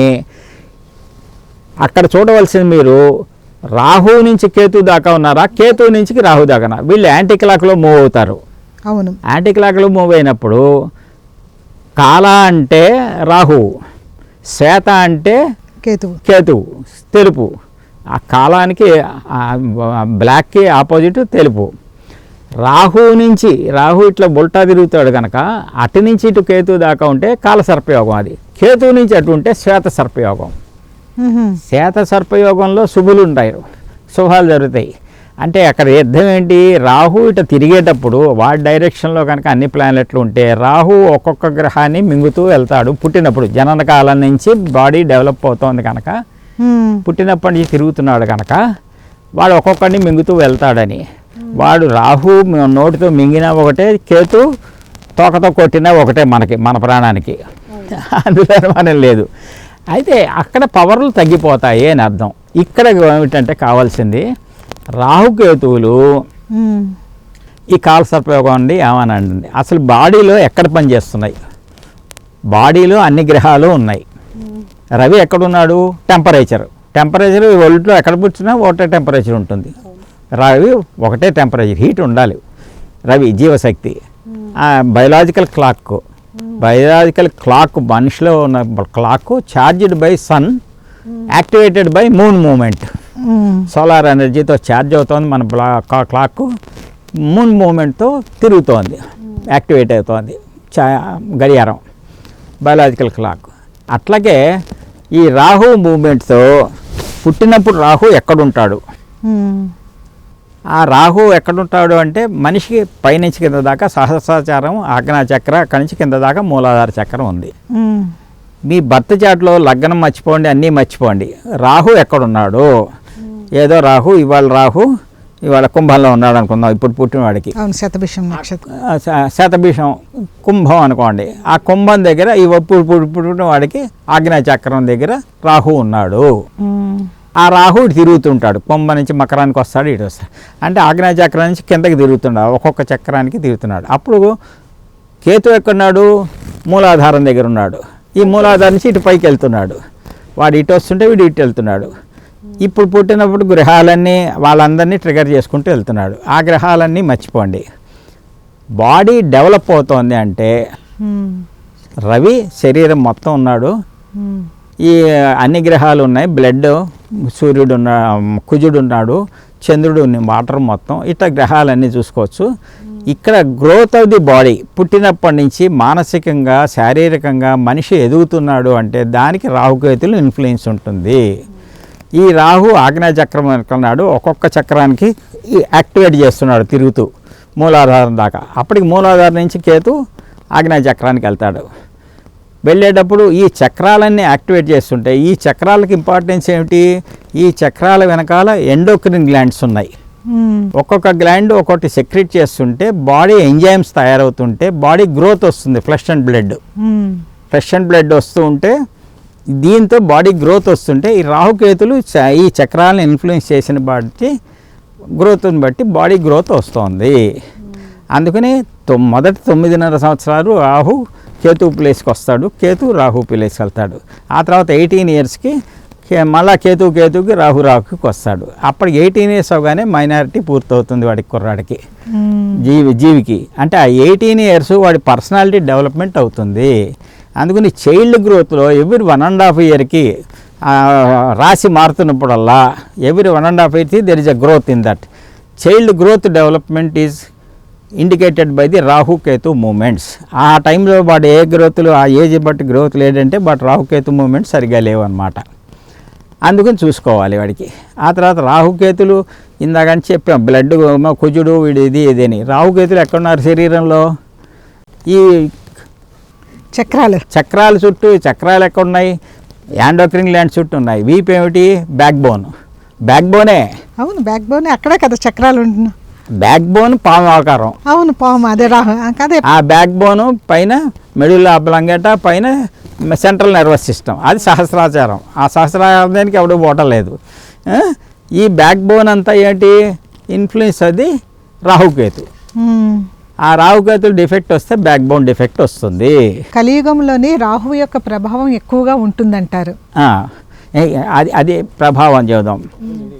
అక్కడ చూడవలసింది మీరు రాహు నుంచి కేతు దాకా ఉన్నారా, కేతు నుంచి రాహు దాకా వీళ్ళు యాంటీ క్లాక్లో మూవ్ అవుతారు. అవును, యాంటీ క్లాక్లో మూవ్ అయినప్పుడు కాల అంటే రాహు, శ్వేత అంటే కేతు, తెలుపు. ఆ కాలానికి బ్లాక్కి ఆపోజిట్ తెలుపు. రాహు ఇట్లా బుల్టా తిరుగుతాడు కనుక అటు నుంచి ఇటు కేతు దాకా ఉంటే కాలసర్పయోగం. అది కేతు నుంచి అటు ఉంటే శ్వేత సర్పయోగం. శ్వేత సర్పయోగంలో శుభులు ఉంటాయి, శుభాలు జరుగుతాయి. అంటే అక్కడ అర్థం ఏంటి? రాహు ఇటు తిరిగేటప్పుడు వాడి డైరెక్షన్లో కనుక అన్ని ప్లానెట్లు ఉంటే రాహు ఒక్కొక్క గ్రహాన్ని మింగుతూ వెళ్తాడు. పుట్టినప్పుడు జనన కాలం నుంచి బాడీ డెవలప్ అవుతోంది కనుక, పుట్టినప్పటి నుంచి తిరుగుతున్నాడు కనుక వాడు ఒక్కొక్కడిని మింగుతూ వెళ్తాడని. వాడు రాహు నోటితో మింగినా ఒకటే, కేతు తోకతో కొట్టినా ఒకటే మన ప్రాణానికి, అందులో అనుమానం లేదు. అయితే అక్కడ పవర్లు తగ్గిపోతాయి అని అర్థం. ఇక్కడ ఏమిటంటే కావాల్సింది రాహుకేతువులు ఈ కాలసర్పయోగం అండి ఏమనండి అసలు బాడీలో ఎక్కడ పనిచేస్తున్నాయి? బాడీలో అన్ని గ్రహాలు ఉన్నాయి. రవి ఎక్కడున్నాడు? టెంపరేచర్ ఒంట్లో ఎక్కడ పుచ్చినా ఒకటే టెంపరేచర్ ఉంటుంది. రవి ఒకటే టెంపరేచర్, హీట్ ఉండాలి. రవి జీవశక్తి. బయలాజికల్ క్లాక్ మనిషిలో ఉన్న clock charged by sun, activated by moon movement. Solar ఎనర్జీతో ఛార్జ్ అవుతోంది మన క్లాక్, మూన్ మూమెంట్తో తిరుగుతోంది, యాక్టివేట్ అవుతోంది గడియారం, బయలాజికల్ క్లాక్. అట్లాగే ఈ రాహు మూమెంట్తో పుట్టినప్పుడు రాహు ఎక్కడుంటాడు? ఆ రాహు ఎక్కడుంటాడు అంటే మనిషికి పైనుంచి కింద దాకా సహస్రాచారం, ఆజ్ఞాచక్ర, అక్కడి నుంచి కింద దాకా మూలాధార చక్రం ఉంది. మీ భర్త చాట్లో లగ్నం మర్చిపోండి, అన్నీ మర్చిపోండి, రాహు ఎక్కడున్నాడు? ఏదో రాహు ఇవాళ కుంభంలో ఉన్నాడు అనుకుందాం, ఇప్పుడు పుట్టినవాడికి శతభిషం కుంభం అనుకోండి. ఆ కుంభం దగ్గర పుట్టిన వాడికి ఆజ్ఞాచక్రం దగ్గర రాహు ఉన్నాడు. ఆ రాహు తిరుగుతుంటాడు, కుంభ నుంచి మకరానికి వస్తాడు, ఇటు వస్తాడు. అంటే ఆజ్ఞాచక్రం నుంచి కిందకి తిరుగుతున్నాడు, ఒక్కొక్క చక్రానికి తిరుగుతున్నాడు. అప్పుడు కేతు ఎక్కడున్నాడు? మూలాధారం దగ్గర ఉన్నాడు. ఈ మూలాధారం నుంచి ఇటు పైకి వెళ్తున్నాడు. వాడు ఇటు వస్తుంటే వీడు ఇటు వెళ్తున్నాడు. ఇప్పుడు పుట్టినప్పుడు గ్రహాలన్నీ వాళ్ళందరినీ ట్రిగర్ చేసుకుంటూ వెళ్తున్నాడు. ఆ గ్రహాలన్నీ మర్చిపోండి. బాడీ డెవలప్ అవుతోంది అంటే రవి శరీరం మొత్తం ఉన్నాడు, ఈ అన్ని గ్రహాలు ఉన్నాయి, బ్లడ్, సూర్యుడు కుజుడు ఉన్నాడు, చంద్రుడు, వాటర్ మొత్తం, ఇట్లా గ్రహాలన్నీ చూసుకోవచ్చు. ఇక్కడ గ్రోత్ ఆఫ్ ది బాడీ పుట్టినప్పటి నుంచి మానసికంగా, శారీరకంగా మనిషి ఎదుగుతున్నాడు అంటే దానికి రాహుకేతులు ఇన్ఫ్లుయెన్స్ ఉంటుంది. ఈ రాహు ఆజ్ఞాచక్రం అనుకున్నాడు, ఒక్కొక్క చక్రానికి యాక్టివేట్ చేస్తున్నాడు తిరుగుతూ మూలాధారం దాకా. అప్పటికి మూలాధారం నుంచి కేతు ఆజ్ఞాచక్రానికి వెళ్తాడు. వెళ్ళేటప్పుడు ఈ చక్రాలన్నీ యాక్టివేట్ చేస్తుంటే ఈ చక్రాలకు ఇంపార్టెన్స్ ఏమిటి? ఈ చక్రాల వెనకాల ఎండోక్రిన్ గ్లాండ్స్ ఉన్నాయి. ఒక్కొక్క గ్లాండ్ ఒక్కొక్కటి సెక్రెట్ చేస్తుంటే బాడీ ఎంజైమ్స్ తయారవుతుంటే బాడీ గ్రోత్ వస్తుంది. ఫ్లెష్ అండ్ బ్లడ్ వస్తూ ఉంటే దీంతో బాడీ గ్రోత్ వస్తుంటే ఈ రాహుకేతులు ఈ చక్రాలను ఇన్ఫ్లుయెన్స్ చేసిన బట్టి గ్రోత్ని బట్టి బాడీ గ్రోత్ వస్తుంది. అందుకని మొదటి 9.5 సంవత్సరాలు రాహు కేతు ప్లేస్కి వస్తాడు, కేతు రాహు ప్లేస్కి వెళ్తాడు. ఆ తర్వాత 18 ఇయర్స్కి మళ్ళా కేతుకి రాహుకి వస్తాడు. అప్పటికి 18 ఇయర్స్ అవగానే మైనారిటీ పూర్తవుతుంది వాడికి, కుర్రాడికి, జీవికి. అంటే ఆ 18 ఇయర్స్ వాడి పర్సనాలిటీ డెవలప్మెంట్ అవుతుంది. అందుకని చైల్డ్ గ్రోత్లో ఎవ్రీ 1.5 ఇయర్కి రాశి మారుతున్నప్పుడల్లా ఎవ్రీ 1.5 ఇయర్కి there is a growth in that. Child growth development is indicated by the Rahu Ketu moments. ఆ టైంలో వాడు ఏ గ్రోత్లు, ఆ ఏజ్ బట్టి గ్రోత్ లేదంటే బట్ రాహుకేతు మూమెంట్స్ సరిగా లేవు అన్నమాట. అందుకని చూసుకోవాలి వాడికి. ఆ తర్వాత రాహుకేతులు ఇందాకని చెప్పాం, బ్లడ్, కుజుడు, వీడు ఇదని. రాహుకేతులు ఎక్కడున్నారు శరీరంలో? ఈ చక్రాల చుట్టూ. చక్రాలు ఎక్కడున్నాయి? యాండోక్రిన్ గ్లాండ్ చుట్టూ ఉన్నాయి. వీపు ఏమిటి? బ్యాక్ బోనే. అవును, బ్యాక్ బోన్ అక్కడే కదా చక్రాలు ఉంటున్నాయి. బ్యాక్ బోన్ పాము ఆకారం. అవును, పాము, అదే రాహు. ఆ బ్యాక్ బోను పైన మెడుల్లా బ్లంగెట, పైన సెంట్రల్ నర్వస్ సిస్టమ్, అది సహస్రాచారం. ఆ సహస్రాచారానికి ఎవడు పోవటలేదు. ఈ బ్యాక్ బోన్ అంతా ఏంటి? ఇన్ఫ్లుయెన్స్ అది రాహుకేతు. ఆ రాహుకేతులు డిఫెక్ట్ వస్తే బ్యాక్ బోన్ డిఫెక్ట్ వస్తుంది. కలియుగంలోని రాహు యొక్క ప్రభావం ఎక్కువగా ఉంటుందంటారు. అది ప్రభావం చూద్దాం.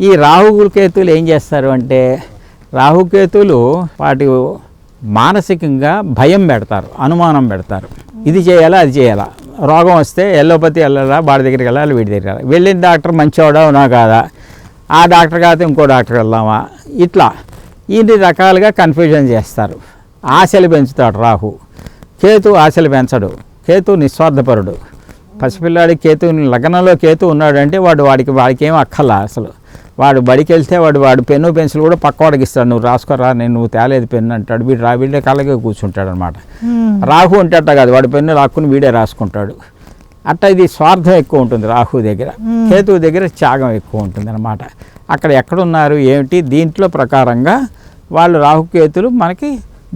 ఈ రాహుకేతులు ఏం చేస్తారు అంటే, రాహుకేతులు వాటి మానసికంగా భయం పెడతారు, అనుమానం పెడతారు. ఇది చేయాలా, అది చేయాలా. రోగం వస్తే ఎల్లోపతి వెళ్ళాలా, వాడి దగ్గరికి వెళ్ళాలి, వీడి దగ్గరికి వెళ్ళాలి. వెళ్ళిన డాక్టర్ మంచివాడా ఉన్నా కాదా, ఆ డాక్టర్ కాకపోతే ఇంకో డాక్టర్ వెళ్దామా, ఇట్లా ఇన్ని రకాలుగా కన్ఫ్యూజన్ చేస్తారు. ఆశలు పెంచుతాడు రాహు. కేతు ఆశలు పెంచడు. కేతు నిస్వార్థపరుడు. పసిపిల్లాడి లగ్నంలో కేతు ఉన్నాడంటే వాడికి ఏం అక్కర్లా అసలు. వాడు బడికి వెళ్తే వాడు పెన్ను పెన్సిల్ కూడా పక్కవాడికి ఇస్తాడు. నువ్వు రాసుకోరా, నువ్వు తేలేదు పెన్ను అంటాడు. వీడే కళ్ళగా కూర్చుంటాడు అనమాట. రాహు అంటే అట్ట కాదు, వాడి పెన్ను రాక్కుని వీడే రాసుకుంటాడు. అట్లా ఇది స్వార్థం ఎక్కువ ఉంటుంది రాహు దగ్గర. కేతువు దగ్గర త్యాగం ఎక్కువ ఉంటుంది అనమాట. అక్కడ ఎక్కడున్నారు ఏమిటి, దీంట్లో ప్రకారంగా వాళ్ళు రాహుకేతులు మనకి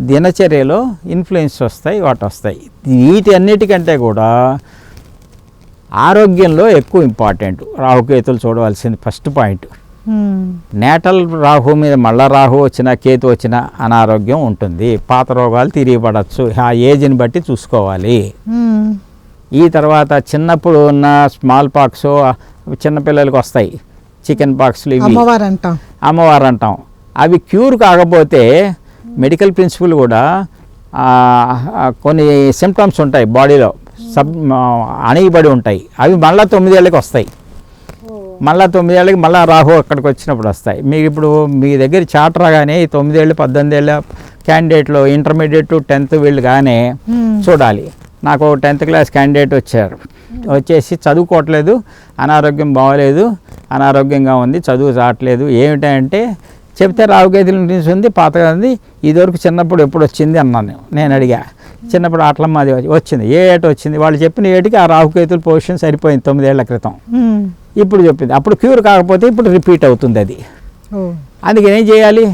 దినచర్యలో ఇన్ఫ్లుయెన్స్ వస్తాయి, వస్తాయి. వీటి అన్నిటికంటే కూడా ఆరోగ్యంలో ఎక్కువ ఇంపార్టెంట్ రాహుకేతులు చూడవలసింది ఫస్ట్ పాయింట్. నేటల్ రాహు మీద మళ్ళా రాహు వచ్చినా కేతు వచ్చినా అనారోగ్యం ఉంటుంది. పాత రోగాలు తిరిగిపడవచ్చు. ఆ ఏజ్ని బట్టి చూసుకోవాలి. ఈ తర్వాత చిన్నప్పుడు ఉన్న స్మాల్ పాక్స్ చిన్నపిల్లలకి వస్తాయి, చికెన్ పాక్స్లు, ఇవి అమ్మవారు అంటాం. అవి క్యూర్ కాకపోతే మెడికల్ ప్రిన్సిపల్ కూడా కొన్ని సిమ్టమ్స్ ఉంటాయి బాడీలో, అణిగిబడి ఉంటాయి. అవి మళ్ళీ 9 ఏళ్ళకి వస్తాయి. మళ్ళీ 9 ఏళ్ళకి మళ్ళీ రాహు అక్కడికి వచ్చినప్పుడు వస్తాయి. మీకు ఇప్పుడు మీ దగ్గర చార్ట్ రాగానే ఈ 9 ఏళ్ళు 18 ఏళ్ళ క్యాండిడేట్లు, ఇంటర్మీడియట్ 10th వీళ్ళు కానీ చూడాలి. నాకు 10th క్లాస్ క్యాండిడేట్ వచ్చారు, వచ్చేసి చదువుకోవట్లేదు, అనారోగ్యం బాగోలేదు, అనారోగ్యంగా ఉంది, చదువు రావట్లేదు, ఏమిటంటే చెప్తే రావుకేతుల నుంచి ఉంది, పాతగా ఉంది, ఇదివరకు చిన్నప్పుడు ఎప్పుడు వచ్చింది అన్నాను. నేను అడిగా, చిన్నప్పుడు ఆటలమ్మ అది వచ్చింది, ఏ ఏట వచ్చింది? వాళ్ళు చెప్పిన ఏటికి ఆ రాహుకేతుల పొజిషన్ సరిపోయింది 9 ఏళ్ల క్రితం. ఇప్పుడు చెప్పింది, అప్పుడు క్యూర్ కాకపోతే ఇప్పుడు రిపీట్ అవుతుంది అది. అందుకని ఏం చేయాలి?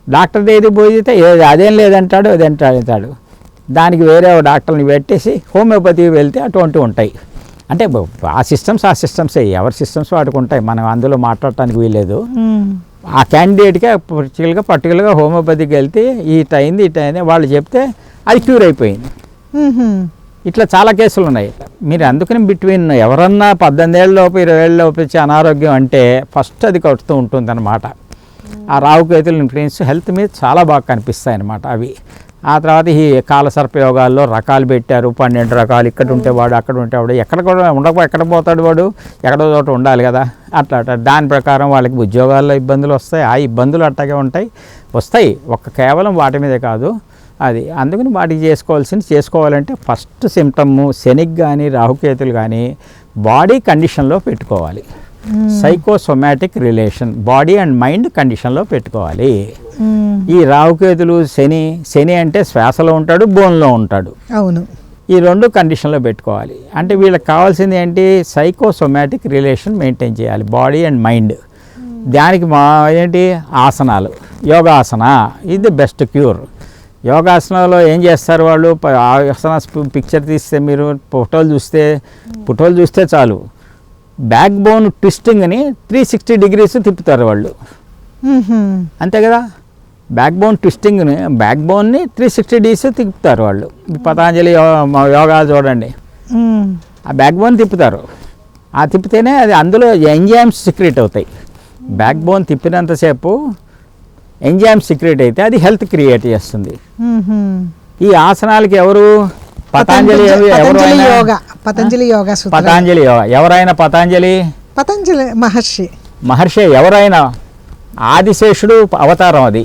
డాక్టర్ దగ్గరికి పోయితే అదేం లేదంటాడు, అది అంటాడు. దానికి వేరే డాక్టర్ని పెట్టేసి హోమియోపతికి వెళ్తే అటువంటివి ఉంటాయి. అంటే ఆ సిస్టమ్సే, ఎవరి సిస్టమ్స్ వాటికి ఉంటాయి, మనం అందులో మాట్లాడటానికి వీల్లేదు. ఆ క్యాండిడేట్గా పర్టికులర్గా హోమియోపతికి వెళ్తే ఇట్ అయింది వాళ్ళు చెప్తే అది క్యూర్ అయిపోయింది. ఇట్లా చాలా కేసులు ఉన్నాయి. మీరు అందుకని బిట్వీన్ ఎవరన్నా 18 ఏళ్ళలోపు 20 ఏళ్ళలోపు వచ్చే అనారోగ్యం అంటే ఫస్ట్ అది కొడుతూ ఉంటుంది అన్నమాట. ఆ రాహుకేతుల ఇన్ఫ్లుయెన్స్ హెల్త్ మీద చాలా బాగా కనిపిస్తాయి అన్నమాట అవి. ఆ తర్వాత ఈ కాలసర్పయోగాల్లో రకాలు పెట్టారు, 12 రకాలు. ఇక్కడ ఉంటే వాడు, అక్కడ ఉంటే వాడు, ఎక్కడ కూడా ఎక్కడ పోతాడు వాడు, ఎక్కడో చోట ఉండాలి కదా. అట్లా దాని ప్రకారం వాళ్ళకి ఉద్యోగాల్లో ఇబ్బందులు వస్తాయి. ఆ ఇబ్బందులు అట్టాగే వస్తాయి. కేవలం వాటి మీదే కాదు అది. అందుకని వాటికి చేసుకోవాలంటే ఫస్ట్ సిమ్టమ్ శనికి కానీ రాహుకేతులు కానీ బాడీ కండిషన్లో పెట్టుకోవాలి. Psychosomatic relation, body and mind కండిషన్లో పెట్టుకోవాలి. ఈ రాహుకేతులు శని అంటే శ్వాసలో ఉంటాడు, బోన్లో ఉంటాడు. అవును, ఈ 2 కండిషన్లో పెట్టుకోవాలి. అంటే వీళ్ళకి కావాల్సింది ఏంటి? సైకోసోమాటిక్ రిలేషన్ మెయింటైన్ చేయాలి, బాడీ అండ్ మైండ్. దానికి ఏంటి? ఆసనాలు, యోగాసన ఇది బెస్ట్ క్యూర్. యోగాసనాలో ఏం చేస్తారు వాళ్ళు? ఆసన పిక్చర్ తీస్తే మీరు ఫోటోలు చూస్తే చాలు, బ్యాక్ బోన్ ట్విస్టింగ్ని 360 degrees తిప్పుతారు వాళ్ళు. అంతే కదా, బ్యాక్ బోన్ ట్విస్టింగ్ని, బ్యాక్ బోన్ని 360 degrees తిప్పుతారు వాళ్ళు. పతాంజలి యోగా చూడండి, ఆ బ్యాక్ బోన్ తిప్పుతారు. ఆ తిప్పితేనే అది అందులో ఎంజైమ్స్ సీక్రెట్ అవుతాయి. బ్యాక్ బోన్ తిప్పినంతసేపు ఎంజైమ్స్ సీక్రెట్ అయితే అది హెల్త్ క్రియేట్ చేస్తుంది. ఈ ఆసనాలకి ఎవరు? పతాంజలి ఎవరైనా పతాంజలి మహర్షి ఎవరైనా ఆదిశేషుడు అవతారం అది.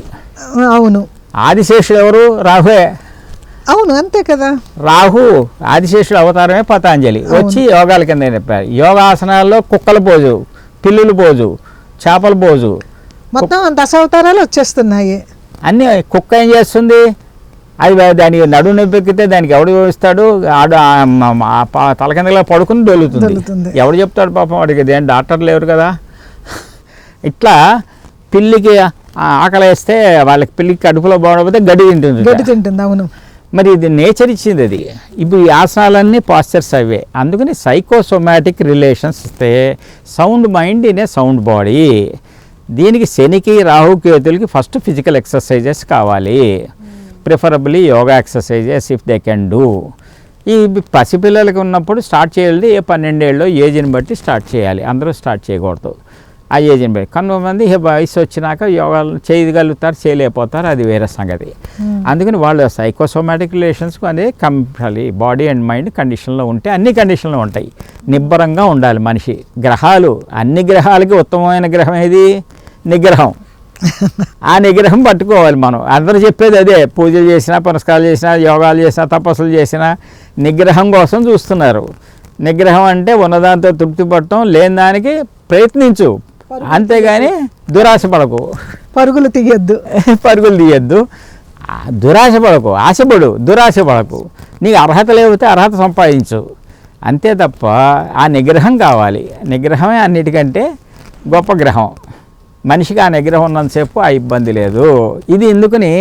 అవును, ఆదిశేషుడు ఎవరు? రాహువే. అవును, అంతే కదా. రాహు ఆదిశేషుడు అవతారమే పతాంజలి. వచ్చి యోగాల కింద చెప్పారు. యోగాసనాల్లో కుక్కల పోజు, పిల్లుల పోజు, చేపల పోజు, మొత్తం 10 అవతారాలు వచ్చేస్తున్నాయి. అన్నీ. కుక్క ఏం చేస్తుంది? అది దానికి నడుము నొప్పెక్కితే దానికి ఎవడు ఇస్తాడు? తల కిందలా పడుకుని దొలుతుంది. ఎవడు చెప్తాడు పాపం వాడికి? ఇదేం డాక్టర్లు లేరు కదా. ఇట్లా పిల్లికి ఆకలి వేస్తే వాళ్ళకి పిల్లికి కడుపులో బాగోకపోతే గడ్డి తింటుంది. అవును, మరి ఇది నేచర్ ఇచ్చింది అది. ఇప్పుడు ఈ ఆసనాలన్నీ పాస్చర్స్ అవే. అందుకని సైకోసోమాటిక్ రిలేషన్స్ ఇస్తే sound mind in a sound body. దీనికి శనికి రాహుకేతులకి ఫస్ట్ ఫిజికల్ ఎక్సర్సైజెస్ కావాలి, preferably yoga exercises if they can do. ఈ పసిపిల్లలకి ఉన్నప్పుడు స్టార్ట్ చేయాలి. 12 ఏళ్ళు ఏజ్ని బట్టి స్టార్ట్ చేయాలి, అందరూ స్టార్ట్ చేయకూడదు. ఆ ఏజ్ని బట్టి కొంతమంది వయసు వచ్చినాక యోగాలు చేయగలుగుతారు, చేయలేకపోతారు, అది వేరే సంగతి. అందుకని వాళ్ళు సైకోసోమాటిక్ రిలేషన్స్కు అనేది కంపల్సరీ బాడీ అండ్ మైండ్ కండిషన్లో ఉంటే అన్ని కండిషన్లో ఉంటాయి. నిబ్బరంగా ఉండాలి మనిషి. గ్రహాలు, అన్ని గ్రహాలకి ఉత్తమమైన గ్రహం ఏది? నిగ్రహం. ఆ నిగ్రహం పట్టుకోవాలి మనం. అందరూ చెప్పేది అదే. పూజలు చేసినా, పునస్కారాలు చేసినా, యోగాలు చేసినా, తపస్సులు చేసినా నిగ్రహం కోసం చూస్తున్నారు. నిగ్రహం అంటే ఉన్నదాంతో తృప్తి పడటం, లేని దానికి ప్రయత్నించు, అంతేగాని దురాశ పడకు, పరుగులు తీయద్దు. దురాశ పడకు, ఆశపడు, దురాశ పడకు. నీకు అర్హత లేకపోతే అర్హత సంపాదించు, అంతే తప్ప ఆ నిగ్రహం కావాలి. నిగ్రహమే అన్నిటికంటే గొప్ప గ్రహం. మనిషికి ఆ నిగ్రహం ఉన్నంతసేపు ఆ ఇబ్బంది లేదు. ఇది ఎందుకని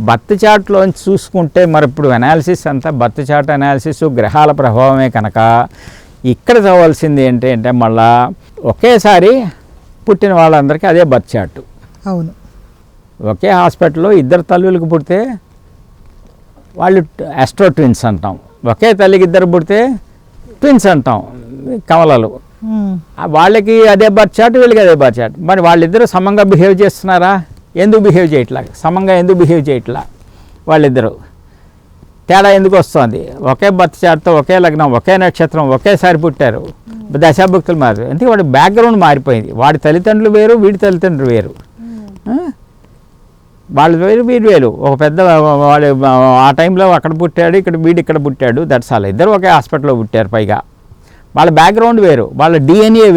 బర్త్ చార్ట్లోంచి చూసుకుంటే, మరి ఇప్పుడు అనాలిసిస్ అంతా బర్త్ చార్ట్ అనాలిసిస్, గ్రహాల ప్రభావమే కనుక ఇక్కడ చదవాల్సింది ఏంటంటే మళ్ళా ఒకేసారి పుట్టిన వాళ్ళందరికీ అదే బర్త్ చార్ట్. అవును, ఒకే హాస్పిటల్లో 2 తల్లులకు పుడితే వాళ్ళు ఆస్ట్రో ట్విన్స్ అంటాం. ఒకే తల్లికి 2 పుడితే ట్విన్స్ అంటాం కమలలు. ఉమ్. వాళ్ళకి అదే బర్త్ చార్ట్, వీళ్ళకి అదే బర్త్ చార్ట్. మరి వాళ్ళిద్దరూ సమంగా బిహేవ్ చేస్తున్నారా? ఎందుకు బిహేవ్ చేయట్లా? సమంగా ఎందుకు బిహేవ్ చేయట్లా? వాళ్ళిద్దరూ తేడా ఎందుకు వస్తుంది? ఒకే బర్త్ చార్ట్తో ఒకే లగ్నం, ఒకే నక్షత్రం, ఒకేసారి పుట్టారు, దశాభుక్తులు మారు. ఎందుకంటే వాడి బ్యాక్గ్రౌండ్ మారిపోయింది. వాడి తల్లిదండ్రులు వేరు, వీడి తల్లిదండ్రులు వేరు. వాళ్ళు వేరు, వీడు వేరు. ఒక పెద్ద వాడు ఆ టైంలో అక్కడ పుట్టాడు, వీడు ఇక్కడ పుట్టాడు, దట్స్ ఆల్. ఇద్దరు ఒకే హాస్పిటల్లో పుట్టారు. పైగా వాళ్ళ బ్యాక్గ్రౌండ్ వేరు, వాళ్ళ డిఎన్ఏ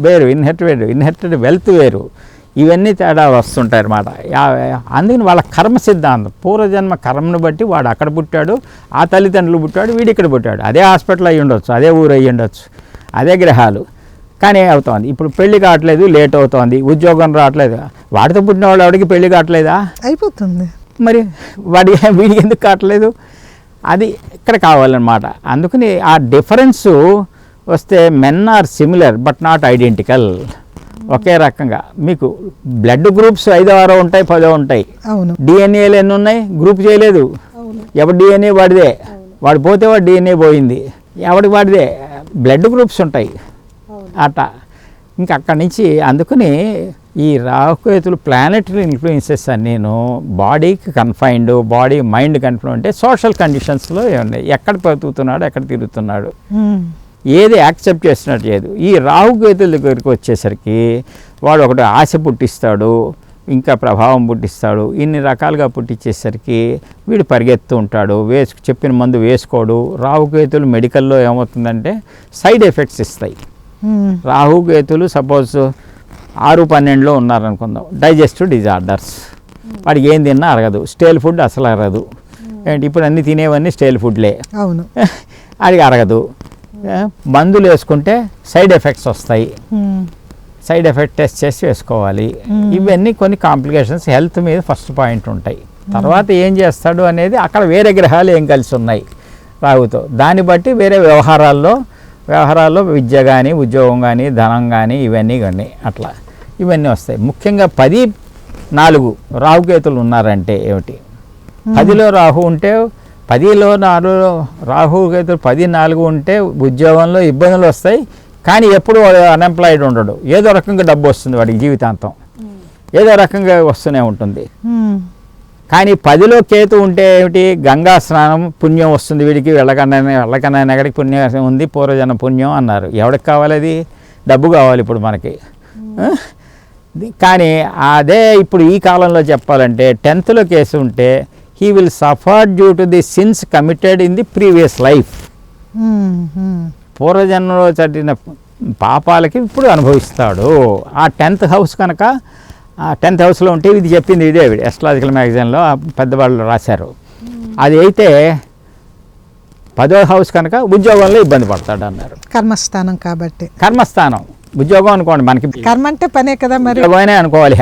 వేరు, ఇన్హెరిటెడ్ వెల్త్ వేరు. ఇవన్నీ తేడా వస్తుంటాయి అన్నమాట. అందుకని వాళ్ళ కర్మ సిద్ధాంతం, పూర్వజన్మ కర్మను బట్టి వాడు అక్కడ పుట్టాడు, ఆ తల్లిదండ్రులు పుట్టాడు, వీడు ఇక్కడ పుట్టాడు. అదే హాస్పిటల్ అయ్యి ఉండొచ్చు, అదే ఊరు అయ్యి ఉండొచ్చు, అదే గ్రహాలు. కానీ అవుతోంది. ఇప్పుడు పెళ్లి కావట్లేదు, లేట్ అవుతోంది, ఉద్యోగం రావట్లేదు. వాడితో పుట్టిన వాళ్ళు ఎవరికి పెళ్లి కావట్లేదా? అయిపోతుంది. మరి వీడికి ఎందుకు కావట్లేదు? అది ఇక్కడ కావాలన్నమాట. అందుకని ఆ డిఫరెన్సు వస్తే men are similar but not identical. ఒకే రకంగా మీకు బ్లడ్ గ్రూప్స్ 5 6 ఉంటాయి, 10 ఉంటాయి. అవును. డిఎన్ఏలు ఎన్ని ఉన్నాయి? గ్రూప్ చేయలేదు. ఎవరి డిఎన్ఏ వాడిదే. వాడు పోతే వాడు డిఎన్ఏ పోయింది, ఎవడికి వాడిదే. బ్లడ్ గ్రూప్స్ ఉంటాయి అట్ట. ఇంకా అక్కడి నుంచి అందుకని ఈ రాహుకేతులు ప్లానెటరీ ఇన్ఫ్లుయెన్సెస్ అని నేను బాడీకి కన్ఫైన్డ్, బాడీ మైండ్ కన్ఫైన్డ్ అంటే సోషల్ కండిషన్స్లో ఏమున్నాయి, ఎక్కడ బతుకుతున్నాడు, ఎక్కడ తిరుగుతున్నాడు, ఏది యాక్సెప్ట్ చేసినట్టు లేదు. ఈ రాహుకేతుల దగ్గరికి వచ్చేసరికి వాడు ఒకటి ఆశ పుట్టిస్తాడు, ఇంకా ప్రభావం పుట్టిస్తాడు. ఇన్ని రకాలుగా పుట్టించేసరికి వీడు పరిగెత్తు ఉంటాడు, చెప్పిన మందు వేసుకోడు. రాహుకేతులు మెడికల్లో ఏమవుతుందంటే సైడ్ ఎఫెక్ట్స్ ఇస్తాయి. రాహుకేతులు సపోజ్ 6-12లో ఉన్నారనుకుందాం, డైజెస్టివ్ డిజార్డర్స్. వాడికి ఏం తిన్నా అరగదు, స్టేల్ ఫుడ్ అసలు అరగదు. ఏంటి ఇప్పుడు అన్నీ తినేవన్నీ స్టేల్ ఫుడ్లే. అవును. వాడికి అరగదు. మందులు వేసుకుంటే సైడ్ ఎఫెక్ట్స్ వస్తాయి. సైడ్ ఎఫెక్ట్ టెస్ట్ చేసి వేసుకోవాలి. ఇవన్నీ కొన్ని కాంప్లికేషన్స్ హెల్త్ మీద ఫస్ట్ పాయింట్ ఉంటాయి. తర్వాత ఏం చేస్తాడు అనేది అక్కడ వేరే గ్రహాలు ఏం కలిసి ఉన్నాయి రాహుతో, దాన్ని బట్టి వేరే వ్యవహారాల్లో విద్య కానీ, ఉద్యోగం కానీ, ధనం కానీ, ఇవన్నీ అట్లా ఇవన్నీ వస్తాయి. ముఖ్యంగా 10-4 రాహుకేతులు ఉన్నారంటే ఏమిటి? 10లో రాహు ఉంటే, 10లో 4 రాహుకేతులు 10-4 ఉంటే ఉద్యోగంలో ఇబ్బందులు వస్తాయి. కానీ ఎప్పుడు వాడు అన్ఎంప్లాయిడ్ ఉండడు, ఏదో రకంగా డబ్బు వస్తుంది వాడికి జీవితాంతం, ఏదో రకంగా వస్తూనే ఉంటుంది. కానీ 10లో కేతు ఉంటే ఏమిటి? గంగా స్నానం పుణ్యం వస్తుంది వీడికి, వెళ్ళకన్నా ఎక్కడికి పుణ్యం ఉంది, పూర్వజన్మ పుణ్యం అన్నారు. ఎవరికి కావాలి అది? డబ్బు కావాలి ఇప్పుడు మనకి. కానీ అదే ఇప్పుడు ఈ కాలంలో చెప్పాలంటే 10th కేసు ఉంటే he will suffer due to the since committed in the previous life. పూర్వజన్మలో చదివిన పాపాలకి ఇప్పుడు అనుభవిస్తాడు. ఆ 10th హౌస్ కనుక, ఆ 10th హౌస్లో ఉంటే ఇది చెప్పింది ఇదే ఎస్ట్రాలజికల్ మ్యాగజైన్లో పెద్దవాళ్ళు రాశారు. అది అయితే 10వ హౌస్ కనుక ఉద్యోగంలో ఇబ్బంది పడతాడు అన్నారు. కర్మస్థానం కాబట్టి. కర్మస్థానం ఉద్యోగం అనుకోండి, మనకి కర్మ అంటే పనే కదా మరి, ఉద్యోగమే అనుకోవాలి.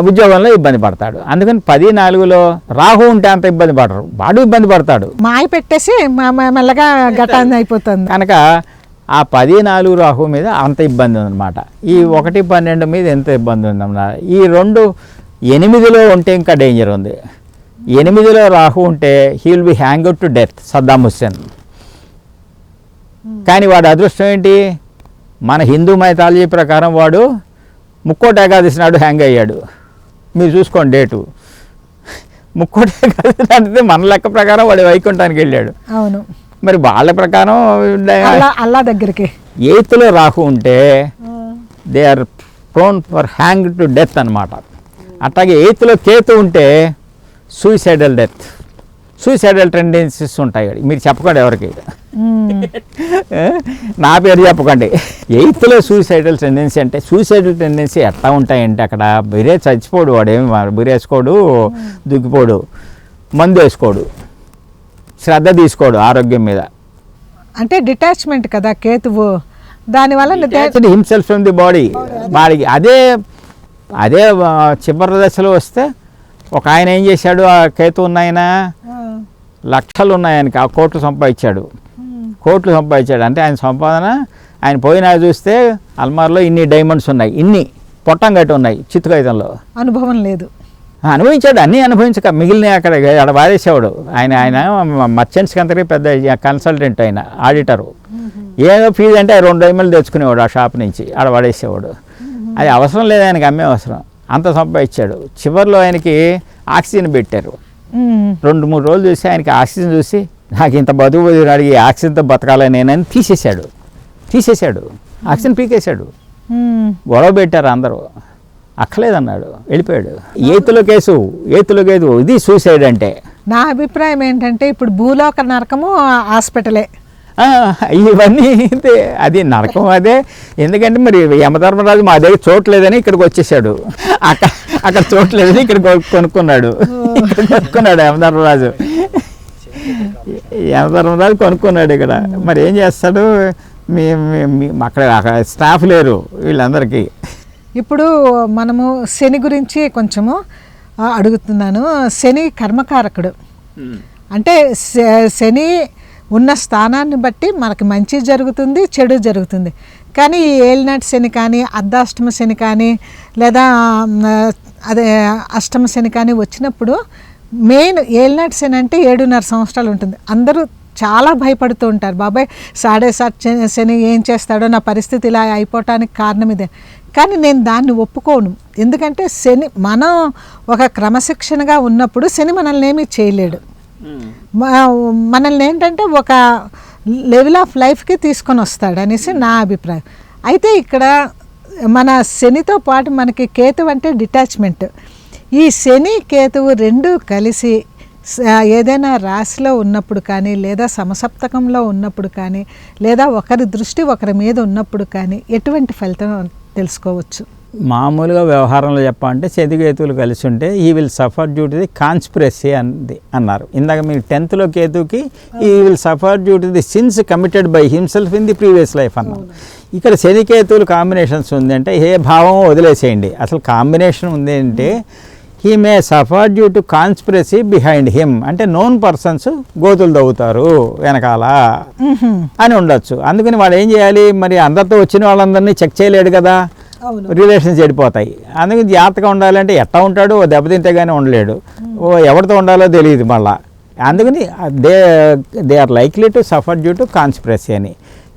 ఉద్యోగంలో ఇబ్బంది పడతాడు. అందుకని 10-4లో రాహు ఉంటే అంత ఇబ్బంది పడరు, వాడు ఇబ్బంది పడతాడు. మాయ పెట్టేసి మెల్లగా ఘటాన్ని అయిపోతుంది కనుక ఆ 10-4 రాహు మీద అంత ఇబ్బంది ఉందన్నమాట. ఈ 1-12 మీద ఎంత ఇబ్బంది ఉందన్నమాట. ఈ 2-8లో ఉంటే ఇంకా డేంజర్ ఉంది. 8లో రాహు ఉంటే he will be hang out to death, Saddam Hussain. కానీ వాడు అదృష్టం ఏంటి? మన హిందూ మైథాలజీ ప్రకారం వాడు ముక్కోటి ఏకాదశి నాడు హ్యాంగ్ అయ్యాడు. మీరు చూసుకోండి డేటు. ముక్కోటి ఏకాదశి అంటే మన లెక్క ప్రకారం వాడు వైకుంఠానికి వెళ్ళాడు. అవును. మరి వాళ్ళ ప్రకారం అల్లా దగ్గరికి 8లో రాహు ఉంటే they are prone for hang to death అన్నమాట. అట్లాగే 8లో కేతు ఉంటే సూసైడల్ డెత్, సూసైడల్ టెండెన్సీస్ ఉంటాయి. మీరు చెప్పకండి ఎవరికి, నా పేరు చెప్పకండి. 8లో సూసైడల్ టెండెన్సీ అంటే, సూసైడల్ టెండెన్సీ ఎట్లా ఉంటాయంటే అక్కడ బిరే చచ్చిపోడు, వాడేమి బిరేసుకోడు, దుగ్గిపోడు, మందు వేసుకోడు, శ్రద్ధ తీసుకోడు ఆరోగ్యం మీద. అంటే డిటాచ్మెంట్ కదా కేతువు, దానివల్ల హిమ్సెల్ఫ్ ఫ్రమ్ ది బాడీ. వాడికి అదే చివరి దశలో వస్తే ఒక ఆయన ఏం చేశాడు, ఆ కేతు ఉన్నాయన లక్షలు ఉన్నాయనికి, ఆ కోట్లు సంపాదించాడు. అంటే ఆయన సంపాదన, ఆయన పోయినా చూస్తే అల్మార్లో ఇన్ని డైమండ్స్ ఉన్నాయి, ఇన్ని పొట్టం గట్టి ఉన్నాయి, చిత్తుకాయితంలో. అనుభవం లేదు. అనుభవించాడు, అన్నీ అనుభవించక మిగిలిన అక్కడ వాడేసేవాడు. ఆయన మర్చెంట్స్కి అంతకీ పెద్ద కన్సల్టెంట్, ఆయన ఆడిటరు. ఏదో ఫీజు అంటే 2 డైమండ్లు తెచ్చుకునేవాడు ఆ షాప్ నుంచి, ఆడ వాడేసేవాడు. అది అవసరం లేదు ఆయనకి, అమ్మే అవసరం, అంత సంపాదించాడు. చివరిలో ఆయనకి ఆక్సిజన్ పెట్టారు. 2-3 రోజులు చూసి ఆయనకి ఆక్సిజన్ చూసి నాకు ఇంత బతుకు అడిగి ఆక్సిజన్తో బతకాలని నేనని తీసేశాడు, ఆక్సిజన్ పీకేశాడు. గొడవ పెట్టారు అందరూ, అక్కలేదన్నాడు, వెళ్ళిపోయాడు. ఏతుల కేసు ఇది సూసైడ్ అంటే. నా అభిప్రాయం ఏంటంటే ఇప్పుడు భూలోక నరకము హాస్పిటలే. ఇవన్నీ అది నరకం అదే. ఎందుకంటే మరి యమధర్మరాజు మా దగ్గర చోట్లేదని ఇక్కడికి వచ్చేసాడు, అక్కడ చోట్లేదని ఇక్కడ కొనుక్కున్నాడు యమధర్మరాజు కొనుక్కున్నాడు ఇక్కడ. మరి ఏం చేస్తాడు, అక్కడ స్టాఫ్ లేరు వీళ్ళందరికీ. ఇప్పుడు మనము శని గురించి కొంచెము అడుగుతున్నాను. శని కర్మకారకుడు, అంటే శని ఉన్న స్థానాన్ని బట్టి మనకి మంచి జరుగుతుంది, చెడు జరుగుతుంది. కానీ ఈ ఏలినాటి శని కానీ, అర్ధాష్టమ శని కానీ, లేదా అదే అష్టమ శని కానీ వచ్చినప్పుడు మెయిన్ ఏలినాటి శని అంటే 7.5 సంవత్సరాలు ఉంటుంది. అందరూ చాలా భయపడుతూ ఉంటారు, బాబాయ్ 7.5 శని ఏం చేస్తాడో, నా పరిస్థితి ఇలా అయిపోవటానికి కారణం ఇదే. కానీ నేను దాన్ని ఒప్పుకోను. ఎందుకంటే శని మనం ఒక క్రమశిక్షణగా ఉన్నప్పుడు శని మనల్ని ఏమీ చేయలేడు. మనల్ని ఏంటంటే ఒక లెవెల్ ఆఫ్ లైఫ్కి తీసుకొని వస్తాడు అనేసి నా అభిప్రాయం. అయితే ఇక్కడ మన శనితో పాటు మనకి కేతువు అంటే డిటాచ్మెంట్. ఈ శని కేతువు రెండు కలిసి ఏదైనా రాశిలో ఉన్నప్పుడు కానీ, లేదా సమసప్తకంలో ఉన్నప్పుడు కానీ, లేదా ఒకరి దృష్టి ఒకరి మీద ఉన్నప్పుడు కానీ ఎటువంటి ఫలితం తెలుసుకోవచ్చు? మామూలుగా వ్యవహారంలో చెప్పాలంటే కేతువులు కలిసి ఉంటే ఈ will suffer due to the conspiracy అన్నారు. ఇందాక మీరు 10th కేతువుకి ఈ will suffer due to the since committed by himself in the previous life అన్నారు. ఇక్కడ కేతువులు కాంబినేషన్స్ ఉంది అంటే ఏ భావం వదిలేసేయండి, అసలు కాంబినేషన్ ఉంది అంటే he may suffer due to conspiracy behind him, అంటే నోన్ పర్సన్స్ గోతులు తవ్వుతారు వెనకాల అని ఉండొచ్చు. అందుకని వాడు ఏం చేయాలి, మరి అందరితో వచ్చిన వాళ్ళందరినీ చెక్ చేయలేడు కదా, రిలేషన్స్ చెడిపోతాయి. అందుకని జాగ్రత్తగా ఉండాలంటే ఎట్టా ఉంటాడు, ఓ దెబ్బతింటే కానీ ఉండలేడు, ఓ ఎవరితో ఉండాలో తెలియదు మళ్ళా. అందుకని they are likely to suffer due to conspiracy అని.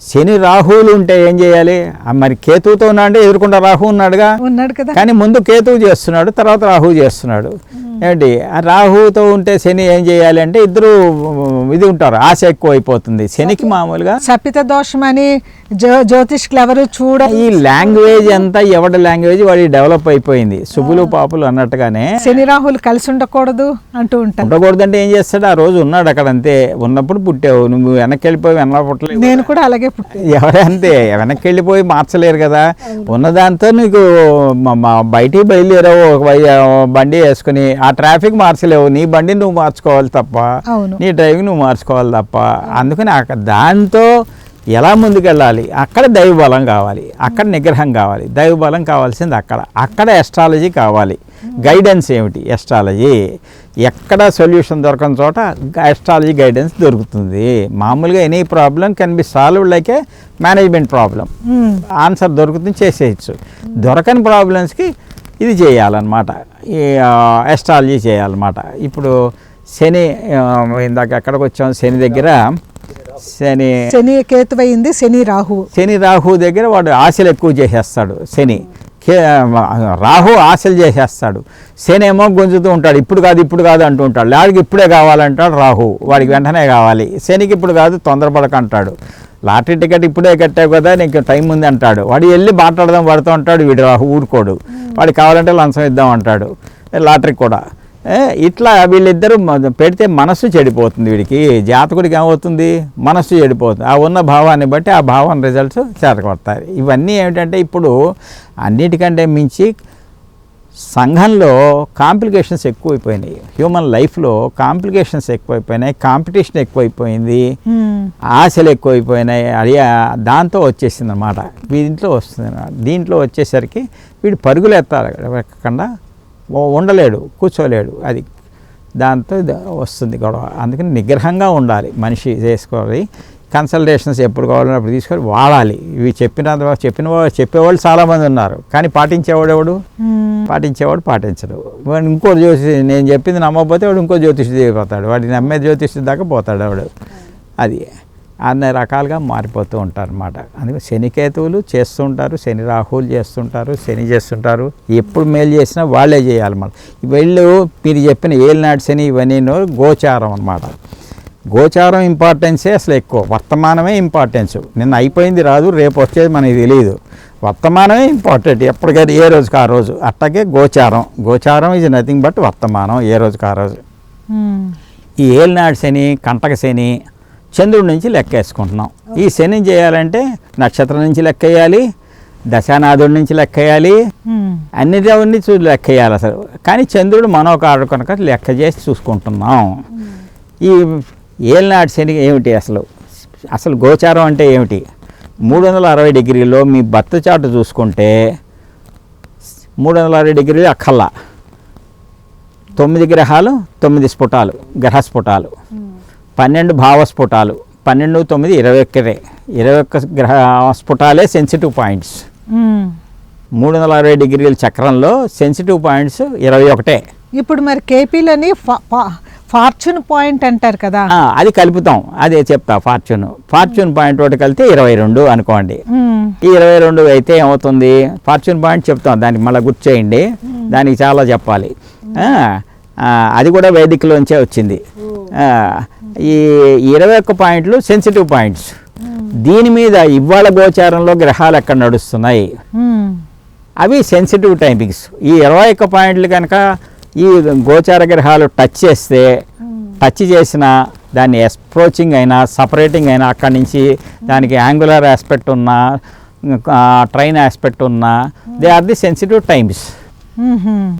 శని రాహువులు ఉంటే ఏం చేయాలి, మరి కేతువుతో ఉన్నా అంటే ఎదుర్కొంటే రాహు ఉన్నాడు కదా, కానీ ముందు కేతువు చేస్తున్నాడు, తర్వాత రాహువు చేస్తున్నాడు. ఏంటి రాహుతో ఉంటే శని ఏం చేయాలి అంటే ఇద్దరు ఇది ఉంటారు, ఆశ ఎక్కువ అయిపోతుంది శనికి. మామూలుగా శపిత దోషం అని జ్యోతిష్కులు ఎవరు చూడ, ఈ లాంగ్వేజ్ అంతా ఎవరి లాంగ్వేజ్ వాడి డెవలప్ అయిపోయింది, శుభులు పాపులు అన్నట్టుగానే. శని రాహులు కలిసి ఉండకూడదు అంటూ ఉంటారు. ఉండకూడదు అంటే ఏం చేస్తాడు, ఆ రోజు ఉన్నాడు అక్కడ అంతే, ఉన్నప్పుడు పుట్టావు నువ్వు, వెనక్కి వెళ్ళిపోయి వెనక పుట్టలేదు. నేను కూడా అలాగే పుట్టాను. ఎవరే అంతే, వెనక్కి వెళ్ళిపోయి మార్చలేరు కదా. ఉన్నదాంతో నీకు బయటికి బయలుదేరావు, బండి వేసుకుని ఆ ట్రాఫిక్ మార్చలేవు, నీ బండి నువ్వు మార్చుకోవాలి తప్ప, నీ డ్రైవింగ్ నువ్వు మార్చుకోవాలి తప్ప. అందుకని దాంతో ఎలా ముందుకెళ్ళాలి, అక్కడ దైవబలం కావాలి, అక్కడ నిగ్రహం కావాలి. దైవబలం కావాల్సింది అక్కడ ఎస్ట్రాలజీ కావాలి. గైడెన్స్ ఏమిటి ఎస్ట్రాలజీ, ఎక్కడ సొల్యూషన్ దొరకని చోట ఎస్ట్రాలజీ గైడెన్స్ దొరుకుతుంది. మామూలుగా any problem can be solved like A management problem, answer దొరుకుతుంది, చేసేయచ్చు. దొరకని ప్రాబ్లమ్స్కి ఇది చేయాలన్నమాట, ఈ ఎస్ట్రాలజీ చేయాలన్నమాట. ఇప్పుడు శని, ఇందాక ఎక్కడికి వచ్చాం, శని దగ్గర శని కేతువైంది, శని రాహు దగ్గర వాడు ఆశలు ఎక్కువ చేసేస్తాడు. రాహు ఆశలు చేసేస్తాడు, శని ఏమో గుంజుతూ ఉంటాడు, ఇప్పుడు కాదు అంటూ ఉంటాడు. వాడికి ఇప్పుడే కావాలంటాడు రాహు, వాడికి వెంటనే కావాలి. శనికి ఇప్పుడు కాదు తొందరపడక అంటాడు. లాటరీ టికెట్ ఇప్పుడే కట్టావు కదా, నీకు టైం ఉంది అంటాడు. వాడు వెళ్ళి మాట్లాడదాం పడుతూ ఉంటాడు, వీడు రాహు ఊరుకోడు, వాడికి కావాలంటే లంచం ఇద్దాం అంటాడు. లాటరీ కూడా ఇట్లా వీళ్ళిద్దరూ పెడితే మనస్సు చెడిపోతుంది. వీడికి జాతకుడికి ఏమవుతుంది, మనస్సు చెడిపోతుంది. ఆ ఉన్న భావాన్ని బట్టి ఆ భావం రిజల్ట్స్ చేతకొడతాయి. ఇవన్నీ ఏమిటంటే ఇప్పుడు అన్నిటికంటే మించి సంఘంలో కాంప్లికేషన్స్ ఎక్కువైపోయినాయి, హ్యూమన్ లైఫ్లో కాంప్లికేషన్స్ ఎక్కువైపోయినాయి, కాంపిటీషన్ ఎక్కువైపోయింది, ఆశలు ఎక్కువైపోయినాయి. అది దాంతో వచ్చేసింది అన్నమాట. దీంట్లో వస్తుంది అన్నమాట. దీంట్లో వచ్చేసరికి వీడు పరుగులు ఎత్తకుండా ఉండలేడు, కూర్చోలేడు. అది దాంతో వస్తుంది గొడవ. అందుకని నిగ్రహంగా ఉండాలి మనిషి చేసుకోవాలి. కన్సల్టేషన్స్ ఎప్పుడు కావాలన్నా అప్పుడు తీసుకొని వాడాలి. ఇవి చెప్పేవాళ్ళు చాలామంది ఉన్నారు, కానీ పాటించేవాడు పాటించడు. వాడు ఇంకో నేను చెప్పింది నమ్మకపోతే వాడు ఇంకో జ్యోతిష్యుడు అయిపోతాడు, వాడిని నమ్మే జ్యోతిష్యుడి దాకా పోతాడు వాడు. అది అన్ని రకాలుగా మారిపోతూ ఉంటారు అన్నమాట. అందుకే శనికేతువులు చేస్తుంటారు, శని రాహువులు చేస్తుంటారు, శని చేస్తుంటారు. ఎప్పుడు మేలు చేసినా వాళ్ళే చేయాలి. మనం వీళ్ళు మీరు చెప్పిన ఏలినాటి శని ఇవన్నీ గోచారం అన్నమాట. గోచారం ఇంపార్టెన్సే అసలు ఎక్కువ, వర్తమానమే ఇంపార్టెన్స్. నిన్న అయిపోయింది రాదు, రేపు వచ్చేది మనకి తెలియదు. వర్తమానమే ఇంపార్టెంట్ ఎప్పటికైనా, ఏ రోజుకి ఆ రోజు. అట్లాగే గోచారం ఈజ్ నథింగ్ బట్ వర్తమానం, ఏ రోజుకి ఆ రోజు. ఈ ఏలినాటి శని, కంటక శని చంద్రుడి నుంచి లెక్కేసుకుంటున్నాం. ఈ శని చేయాలంటే నక్షత్రం నుంచి లెక్కేయాలి, దశానాథుడి నుంచి లెక్కేయాలి, అన్నిటివన్నీ లెక్కేయాలి అసలు. కానీ చంద్రుడు మనోకారుడు కనుక లెక్క చేసి చూసుకుంటున్నాం. ఈ ఏలినాటి శని ఏమిటి అసలు గోచారం అంటే ఏమిటి? 360 డిగ్రీలో మీ బర్త్ చార్ట్ చూసుకుంటే 360 డిగ్రీలు అక్కల్లా 9 గ్రహాలు, 9 స్ఫుటాలు, గ్రహస్ఫుటాలు, 12 భావస్ఫుటాలు, 12, 9, 21 గ్రహ స్ఫుటాలే సెన్సిటివ్ పాయింట్స్. 360 డిగ్రీల చక్రంలో సెన్సిటివ్ పాయింట్స్ 21. ఇప్పుడు మరి కేపీలని ఫార్చ్యూన్ పాయింట్ అంటారు కదా, అది కలుపుతాం. అదే చెప్తా. ఫార్చ్యూన్ పాయింట్ ఒకటి కలిపితే 22 అనుకోండి. ఈ 22 అయితే ఏమవుతుంది? ఫార్చ్యూన్ పాయింట్ చెప్తాం, దానికి మళ్ళీ గుర్తు చేయండి, దానికి చాలా చెప్పాలి. అది కూడా వేదికలోంచే వచ్చింది. ఈ 21 పాయింట్లు సెన్సిటివ్ పాయింట్స్. దీని మీద ఇవాళ గోచారంలో గ్రహాలు ఎక్కడ నడుస్తున్నాయి అవి సెన్సిటివ్ టైమింగ్స్. ఈ 21 పాయింట్లు కనుక ఈ గోచార గ్రహాలు టచ్ చేసిన దాన్ని అప్రోచింగ్ అయినా సపరేటింగ్ అయినా అక్కడి నుంచి దానికి యాంగులర్ ఆస్పెక్ట్ ఉన్నా ట్రైన్ ఆస్పెక్ట్ ఉన్నా they are the sensitive times.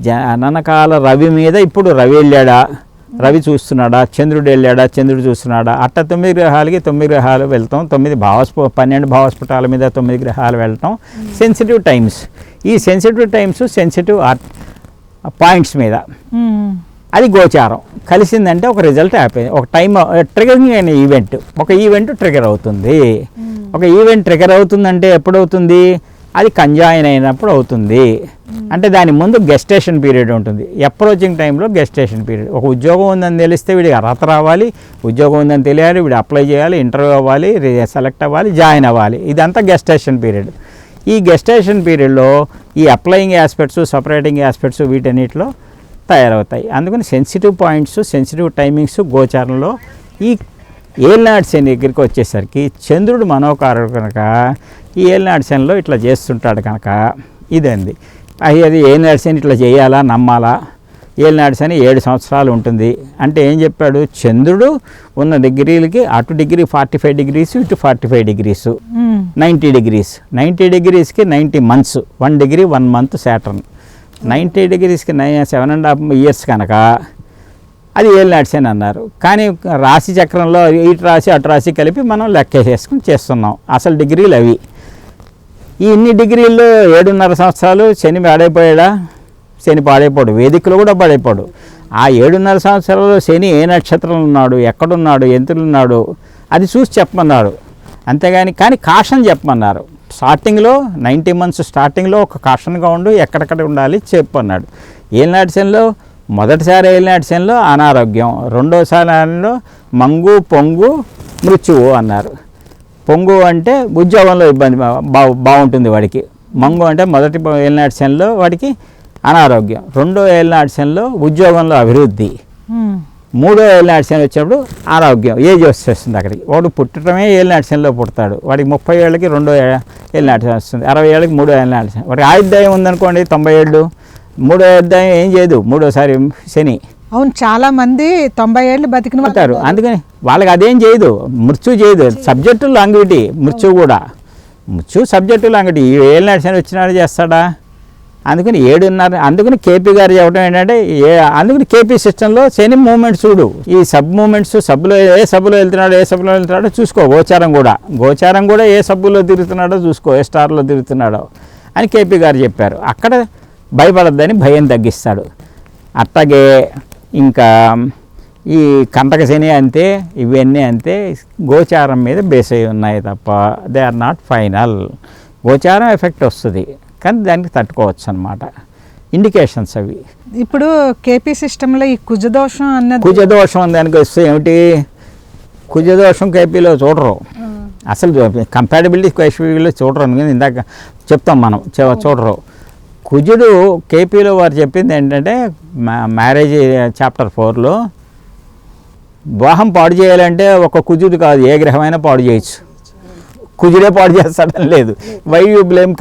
జననకాల రవి మీద ఇప్పుడు రవి వెళ్ళాడా, రవి చూస్తున్నాడా, చంద్రుడు వెళ్ళాడా, చంద్రుడు చూస్తున్నాడా, అట్ట 9 గ్రహాలకి 9 గ్రహాలు వెళ్తాం. 12 భావస్ఫుటాల మీద 9 గ్రహాలు వెళ్ళటం సెన్సిటివ్ టైమ్స్. ఈ సెన్సిటివ్ టైమ్స్ సెన్సిటివ్ పాయింట్స్ మీద అది గోచారం కలిసిందంటే ఒక రిజల్ట్ అయిపోయింది. ఒక టైం ట్రిగరింగ్ అయిన ఈవెంట్, ఒక ఈవెంట్ ట్రిగర్ అవుతుంది. ఒక ఈవెంట్ ట్రిగర్ అవుతుందంటే ఎప్పుడవుతుంది? అది కంజాయిన్ అయినప్పుడు అవుతుంది. అంటే దాని ముందు గెస్టేషన్ పీరియడ్ ఉంటుంది. అప్రోచింగ్ టైంలో గెస్టేషన్ పీరియడ్. ఒక ఉద్యోగం ఉందని తెలిస్తే వీడికి అర్హత రావాలి, ఉద్యోగం ఉందని తెలియాలి, వీడు అప్లై చేయాలి, ఇంటర్వ్యూ అవ్వాలి, సెలెక్ట్ అవ్వాలి, జాయిన్ అవ్వాలి. ఇదంతా గెస్టేషన్ పీరియడ్. ఈ గెస్టేషన్ పీరియడ్లో ఈ అప్లయింగ్ ఆస్పెక్ట్స్, సపరేటింగ్ ఆస్పెక్ట్స్ వీటన్నిటిలో తయారవుతాయి. అందుకని సెన్సిటివ్ పాయింట్స్, సెన్సిటివ్ టైమింగ్స్ గోచారంలో. ఈ ఏలినాటి శని దగ్గరికి వచ్చేసరికి చంద్రుడు మనోకారుడు కనుక ఈ ఏలినాటి శనిలో ఇట్లా చేస్తుంటాడు కనుక ఇదండి. అది ఏలినాటి శని ఇట్లా చేయాలా, నమ్మాలా? ఏలినాటి శని 7 సంవత్సరాలు ఉంటుంది. అంటే ఏం చెప్పాడు? చంద్రుడు ఉన్న డిగ్రీలకి అటు డిగ్రీ 45 డిగ్రీస్, ఇటు 45 degrees, 90 degrees. 90 డిగ్రీస్కి 90 months, 1 degree 1 month Saturn. 90 డిగ్రీస్కి 7.5 years కనుక అది ఏలినాటి శని అన్నారు. కానీ రాశి చక్రంలో ఇటు రాశి అటు రాశి కలిపి మనం లెక్క చేసుకుని చేస్తున్నాం. అసలు డిగ్రీలు అవి. ఈ ఇన్ని డిగ్రీల్లో 7.5 సంవత్సరాలు శని పాడైపోయాడా? శని పాడైపోడు, వేదికలో కూడా పాడైపోడు. ఆ 7.5 సంవత్సరాల్లో శని ఏ నక్షత్రంలో ఉన్నాడు, ఎక్కడున్నాడు, ఎంతులున్నాడు అది చూసి చెప్పమన్నాడు. అంతేగాని కాషన్ చెప్పమన్నారు. స్టార్టింగ్లో 90 మంత్స్ స్టార్టింగ్లో ఒక కాషన్గా ఉండు, ఎక్కడెక్కడ ఉండాలి చెప్పన్నాడు. ఏలినాటి శనిలో మొదటిసారి ఏలినాటి శనిలో అనారోగ్యం, రెండోసారిలో మంగు, పొంగు, మృత్యువు అన్నారు. పొంగు అంటే ఉద్యోగంలో ఇబ్బంది బాగుంటుంది వాడికి. మంగు అంటే మొదటి ఏలినాటి శనిలో వాడికి అనారోగ్యం, రెండో ఏలినాటి శనిలో ఉద్యోగంలో అభివృద్ధి, మూడో ఏలినాటి శని వచ్చినప్పుడు ఆరోగ్యం, ఏజ్ వచ్చేస్తుంది అక్కడికి. వాడు పుట్టడమే ఏలినాటి శనిలో పుడతాడు. వాడికి 30 ఏళ్ళకి రెండో ఏలినాటి శని వస్తుంది, 60 ఏళ్ళకి మూడో ఏలినాటి శని. వాడికి ఆయుర్దాయం ఉందనుకోండి 90 ఏళ్ళు, మూడో ఆయుర్దాయం ఏం చేయదు, మూడోసారి శని. అవును, చాలా మంది 90 ఏళ్ళు బతికిన ఉంటారు. అందుకని వాళ్ళకి అదేం చేయదు, మృత్యు చేయదు. సబ్జెక్టు లాంగ్విటీ, మృత్యు కూడా మృత్యు సబ్జెక్టు లాంగ్విటీ. ఏలినాటి శని వచ్చినాడు చేస్తాడా? అందుకని 7.5. అందుకని కేపీ గారు చెప్పడం ఏంటంటే అందుకని కేపీ సిస్టంలో శని మూమెంట్స్ చూడు, ఈ సబ్ మూమెంట్స్, సబ్బులో ఏ సబ్బులో వెళ్తున్నాడో చూసుకో. గోచారం కూడా ఏ సబ్బులో తిరుగుతున్నాడో చూసుకో, ఏ స్టార్లో తిరుగుతున్నాడో అని కేపీ గారు చెప్పారు. అక్కడ భయపడద్దని భయం తగ్గిస్తాడు. అట్లాగే ఇంకా ఈ కంటక శని అంతే, ఇవన్నీ అంతే, గోచారం మీద బేస్ అయి ఉన్నాయి తప్ప దే ఆర్ నాట్ ఫైనల్. గోచారం ఎఫెక్ట్ వస్తుంది కానీ దానికి తట్టుకోవచ్చు అన్నమాట, ఇండికేషన్స్ అవి. ఇప్పుడు కేపీ సిస్టంలో ఈ కుజదోషం అన్నది కుజదోషం దానికి వస్తే ఏమిటి, కుజదోషం కేపీలో చూడరు అసలు, కంపాటబిలిటీ క్వశ్చన్లో చూడరు అని ఇందాక చెప్తాం మనం, చూడరు. కుజుడు కేపీలో వారు చెప్పింది ఏంటంటే మ్యారేజ్ చాప్టర్ 4లో వివాహం పాడు చేయాలంటే ఒక కుజుడు కాదు, ఏ గ్రహమైనా పాడు చేయొచ్చు, కుజుడే పాడు చేస్తాడని లేదు. వై యూ బ్లేమ్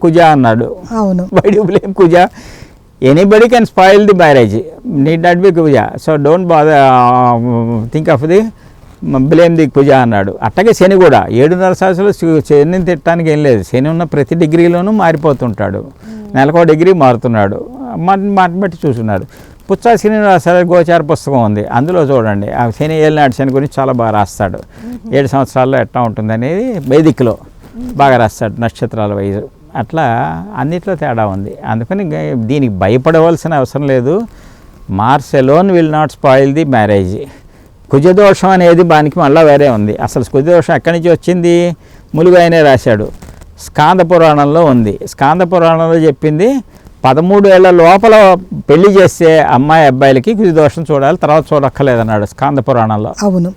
కుజ అన్నాడు. అవును, why you blame Kuja, anybody can spoil the marriage, need not be Kuja, so don't bother think of the blame the Kuja అన్నాడు. అట్టగే శని కూడా 7.5 సంవత్సరాలు శనిని తిట్టడానికి ఏం లేదు, శని ఉన్న ప్రతి డిగ్రీలోనూ మారిపోతుంటాడు, నెలకో డిగ్రీ మారుతున్నాడు, మాట బట్టి చూస్తున్నాడు. పుచ్చా శని రాశారు గోచార పుస్తకం ఉంది, అందులో చూడండి ఆ శని ఏలినాటి శని గురించి చాలా బాగా రాస్తాడు. 7 సంవత్సరాల్లో ఎట్లా ఉంటుంది అనేది వేదికలో బాగా రాస్తాడు, నక్షత్రాల వైజు. అట్లా అన్నిట్లో తేడా ఉంది. అందుకని దీనికి భయపడవలసిన అవసరం లేదు. Mars alone will not spoil the marriage. కుజదోషం అనేది దానికి మళ్ళీ వేరే ఉంది. అసలు కుజదోషం ఎక్కడి నుంచి వచ్చింది, ములుగాయనే రాశాడు, స్కాంద పురాణంలో ఉంది. స్కాంద పురాణంలో చెప్పింది 13 ఏళ్ల లోపల పెళ్లి చేస్తే అమ్మాయి అబ్బాయిలకి కుజదోషం చూడాలి, తర్వాత చూడక్కర్లేదన్నాడు స్కాంద పురాణంలో. అవును.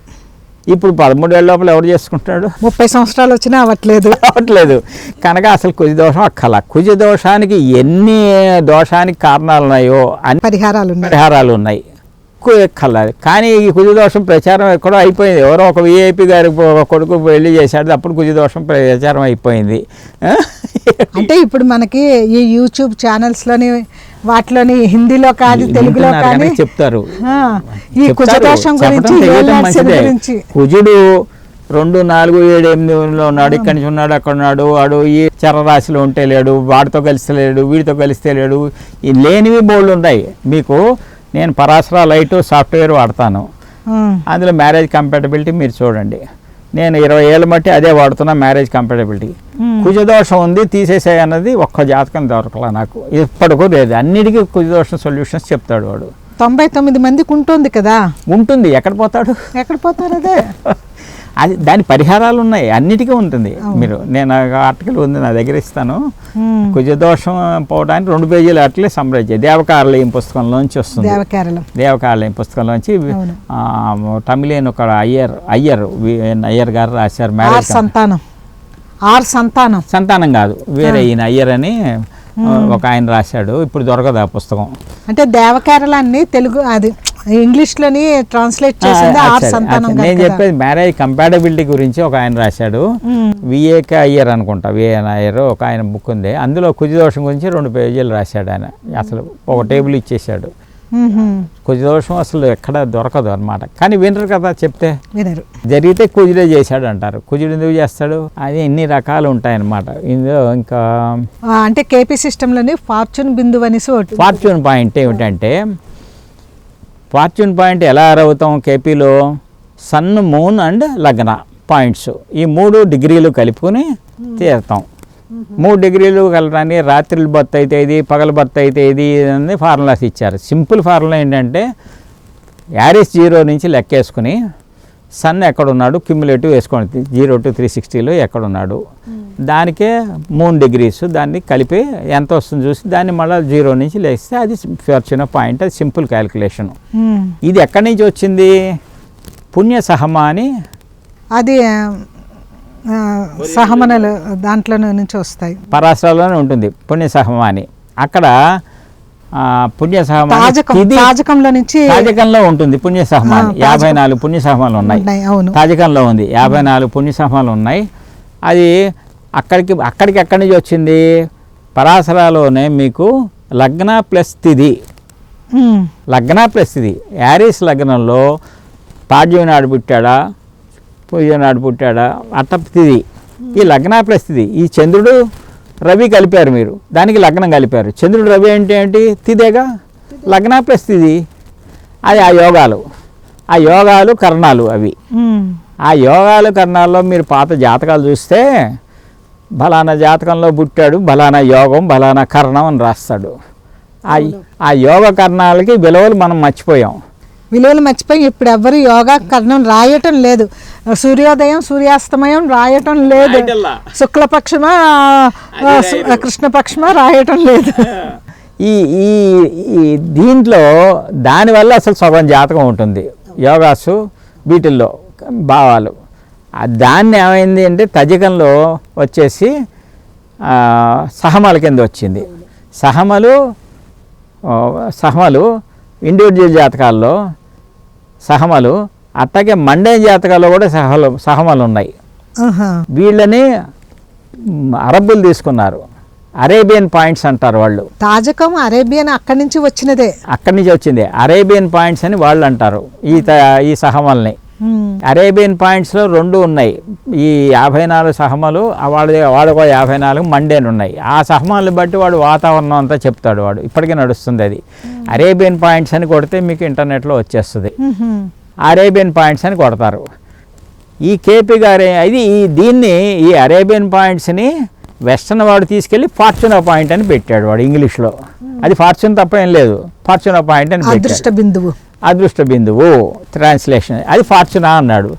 ఇప్పుడు 13 ఏళ్ల లోపల ఎవరు చేసుకుంటాడు, 30 సంవత్సరాలు వచ్చినా అవ్వట్లేదు కనుక అసలు కుజదోషం అక్కల. కుజదోషానికి ఎన్ని దోషానికి కారణాలు ఉన్నాయో అన్ని పరిహారాలు ఉన్నాయి, ఎక్కర్లేదు. కానీ ఈ కుజదోషం ప్రచారం ఎక్కడో అయిపోయింది. ఎవరో ఒక విఐపి గారి కొడుకు పెళ్లి చేశాడు, అప్పుడు కుజదోషం ప్రచారం అయిపోయింది. అంటే ఇప్పుడు మనకి ఈ యూట్యూబ్ ఛానల్స్లోని వాటిలోని హిందీలో కానీ తెలుగులో కానీ చెప్తారు ఈ కుజదోషం గురించి. కుజుడు 2, 4, 7, 8లో ఉన్నాడు, ఇక్కడి నుంచి ఉన్నాడు, అక్కడ ఉన్నాడు, వాడు ఈ చరరాశిలో ఉంటే లేడు, వాడితో కలిస్తే లేడు, వీడితో కలిస్తే లేడు, ఈ లేనివి బోల్డ్ ఉన్నాయి. మీకు నేను పరాశర లైట్ సాఫ్ట్వేర్ వాడతాను, అందులో మ్యారేజ్ కంపాటబిలిటీ మీరు చూడండి. నేను 20 ఏళ్ళ మట్టి అదే వాడుతున్నా మ్యారేజ్ కంపాటబిలిటీ. కుజదోషం ఉంది తీసేసాయి అన్నది ఒక్క జాతకం దొరకలా నాకు, ఇప్పటికూ లేదు. అన్నిటికీ కుజదోషం సొల్యూషన్స్ చెప్తాడు వాడు. 99 మందికి ఉంటుంది కదా, ఉంటుంది. ఎక్కడ పోతాడు అదే అది దాని పరిహారాలు ఉన్నాయి, అన్నిటికీ ఉంటుంది. మీరు నేను ఆర్టికల్ ఉంది నా దగ్గర, ఇస్తాను. కుజదోషం పోవడానికి 2 పేజీల ఆర్టికల్ సమ్మరైజ్ దేవకారలయం పుస్తకంలోంచి వస్తుంది. దేవకారలయం పుస్తకంలోంచి తమిళన్ ఒక అయ్యర్ గారు రాశారు. మ్యారేజ్ సంతానం కాదు, వేరే ఈయన అయ్యర్ అని ఒక ఆయన రాశాడు. ఇప్పుడు దొరకదు ఆ పుస్తకం. అంటే దేవకేరళాన్ని తెలుగు అది ఇంగ్లీష్లోని ట్రాన్స్లేట్ చేసింది ఆర్ సంతానం. నేను చెప్పేది మ్యారేజ్ కంపాటబిలిటీ గురించి ఒక ఆయన రాశాడు, విఏకే అయ్యర్ అనుకుంటా, విఏఎన్ అయ్యర్ ఒక ఆయన బుక్ ఉంది, అందులో కుజదోషం గురించి 2 పేజీలు రాశాడు ఆయన. అసలు ఒక టేబుల్ ఇచ్చేసాడు. కుజదోషం అసలు ఎక్కడ దొరకదు అనమాట. కానీ వినరు కదా, చెప్తే వినరు. జరిగితే కుజుడే చేశాడు అంటారు. కుజుడు ఎందుకు చేస్తాడు, అది ఎన్ని రకాలు ఉంటాయన్నమాట. ఇందులో ఇంకా అంటే కేపీ సిస్టంలోని ఫార్చ్యూన్ బిందువు అనేసి ఫార్చ్యూన్ పాయింట్ ఏమిటంటే, ఫార్చ్యూన్ పాయింట్ ఎలా అవుతాం కేపీలో, సన్, మూన్ అండ్ లగ్న పాయింట్స్, ఈ 3 డిగ్రీలు కలుపుకొని తీరుతాం. 3 డిగ్రీలు కలరాని రాత్రులు బర్త్ అయితే ఇది, పగలు బర్త్ అయితే ఇది అని ఫార్ములాస్ ఇచ్చారు. సింపుల్ ఫార్ములా ఏంటంటే యారిస్ 0 నుంచి లెక్కేసుకుని సన్ ఎక్కడున్నాడు క్యుములేటివ్ వేసుకోండి, 0 to 360లో ఎక్కడున్నాడు, దానికే 3 డిగ్రీస్, దాన్ని కలిపి ఎంత వస్తుంది చూసి దాన్ని మళ్ళీ 0 నుంచి లేస్తే అది ఫార్చ్యూన్ పాయింట్. అది సింపుల్ క్యాలిక్యులేషన్. ఇది ఎక్కడి నుంచి వచ్చింది, పుణ్య సహమా అని, అది సహమనలు దాంట్లో నుంచి వస్తాయి, పరాశరాలోనే ఉంటుంది పుణ్య సహమా అని. అక్కడ పుణ్యసహమాని తాజకంలో ఉంటుంది. పుణ్యసహమాని 54 పుణ్యసహమాలు ఉన్నాయి. తాజకంలో ఉంది 54 పుణ్యసహమాలు ఉన్నాయి. అది అక్కడికి ఎక్కడి నుంచి వచ్చింది, పరాశరాలోనే మీకు లగ్న ప్లస్ తిథి, లగ్న ప్లస్ తిథి. యారీస్ లగ్నంలో పాడ్యం నాడు పుట్టాడా, పూజ నాడు పుట్టాడా, అట్ట తిథి. ఈ లగ్న ప్లస్ తిథి, ఈ చంద్రుడు రవి కలిపారు, మీరు దానికి లగ్నం కలిపారు. చంద్రుడు రవి అంటే ఏంటి, తిథేగా, లగ్న ప్లస్ తిథి. అది ఆ యోగాలు కర్ణాలు అవి. ఆ యోగాలు కర్ణాల్లో మీరు పాత జాతకాలు చూస్తే బలానా జాతకంలో పుట్టాడు, బలానా యోగం, బలానా కర్ణం అని రాస్తాడు. ఆ యోగ కర్ణాలకి విలువలు మనం మర్చిపోయాం. విలువలు మర్చిపోయి ఇప్పుడు ఎవరు యోగా కరణం రాయటం లేదు. సూర్యోదయం సూర్యాస్తమయం రాయటం లేదు. శుక్లపక్షమా కృష్ణపక్షమా రాయటం లేదు. ఈ ఈ దీంట్లో దానివల్ల అసలు సగం జాతకం ఉంటుంది యోగాసు వీటిల్లో భావాలు. దాన్ని ఏమైంది అంటే తజికంలో వచ్చేసి సహమల కింద వచ్చింది. సహమలు ఇండివిజువల్ జాతకాల్లో సహమలు, అట్లాగే మండే జాతకాల్లో కూడా సహమలు ఉన్నాయి. వీళ్ళని అరబ్బులు తీసుకున్నారు, అరేబియన్ పాయింట్స్ అంటారు వాళ్ళు. తాజకం అరేబియన్ అక్కడి నుంచి వచ్చినదే, అక్కడి నుంచి వచ్చింది. అరేబియన్ పాయింట్స్ అని వాళ్ళు అంటారు ఈ సహమల్ని. అరేబియన్ పాయింట్స్లో 2 ఉన్నాయి. ఈ 54 సహమలు వాడికో 54 మండేలు ఉన్నాయి. ఆ సహమాలను బట్టి వాడు వాతావరణం అంతా చెప్తాడు. వాడు ఇప్పటికీ నడుస్తుంది అది. అరేబియన్ పాయింట్స్ అని కొడితే మీకు ఇంటర్నెట్లో వచ్చేస్తుంది. అరేబియన్ పాయింట్స్ అని కొడతారు. ఈ కేపీ గారే దీన్ని ఈ అరేబియన్ పాయింట్స్ని వెస్టర్న్ వాడు తీసుకెళ్ళి ఫార్చునా పాయింట్ అని పెట్టాడు వాడు ఇంగ్లీష్లో. అది ఫార్చ్యూన్ తప్ప ఏం లేదు, ఫార్చునా పాయింట్ అని పెట్టాడు. అదృష్ట బిందువు ట్రాన్స్లేషన్, అది ఫార్చునా అన్నాడు.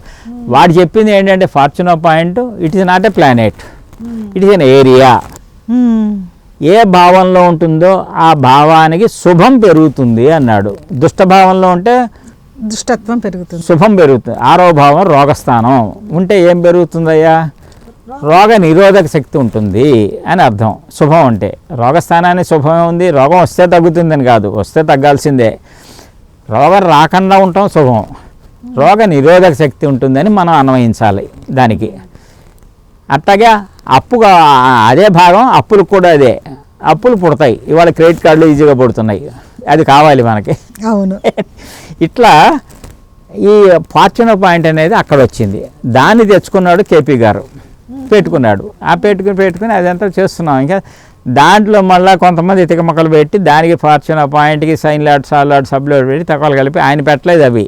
వాడు చెప్పింది ఏంటంటే fortuna point it is not a planet, it is an area. ఏ భావంలో ఉంటుందో ఆ భావానికి శుభం పెరుగుతుంది అన్నాడు. దుష్టభావంలో ఉంటే దుష్టత్వం పెరుగుతుంది, శుభం పెరుగుతుంది. 6వ భావం రోగస్థానం ఉంటే ఏం పెరుగుతుందయ్యా? రోగ నిరోధక శక్తి ఉంటుంది అని అర్థం. శుభం అంటే రోగస్థానానికి శుభమే ఉంది. రోగం వస్తే తగ్గుతుందని కాదు, వస్తే తగ్గాల్సిందే. రోగం రాకుండా ఉండటం శుభం. రోగ నిరోధక శక్తి ఉంటుందని మనం అన్వయించాలి దానికి. అట్లాగే అదే భాగం అప్పులకు కూడా అదే. అప్పులు పుడతాయి. ఇవాళ క్రెడిట్ కార్డులు ఈజీగా పుడుతున్నాయి, అది కావాలి మనకి. అవును. ఇట్లా ఈ ఫార్చునా పాయింట్ అనేది అక్కడ వచ్చింది. దాన్ని తెచ్చుకున్నాడు కేపీ గారు, పెట్టుకున్నాడు. పెట్టుకుని అదంతా చేస్తున్నాం. ఇంకా దాంట్లో మళ్ళీ కొంతమంది ఇతికమక్కలు పెట్టి దానికి ఫార్చునా పాయింట్కి సైన్ లాడ్ సాల్ లాడ్ సబ్ లాడ్ పెట్టి తక్కువలు కలిపి ఆయన పెట్టలేదు. అవి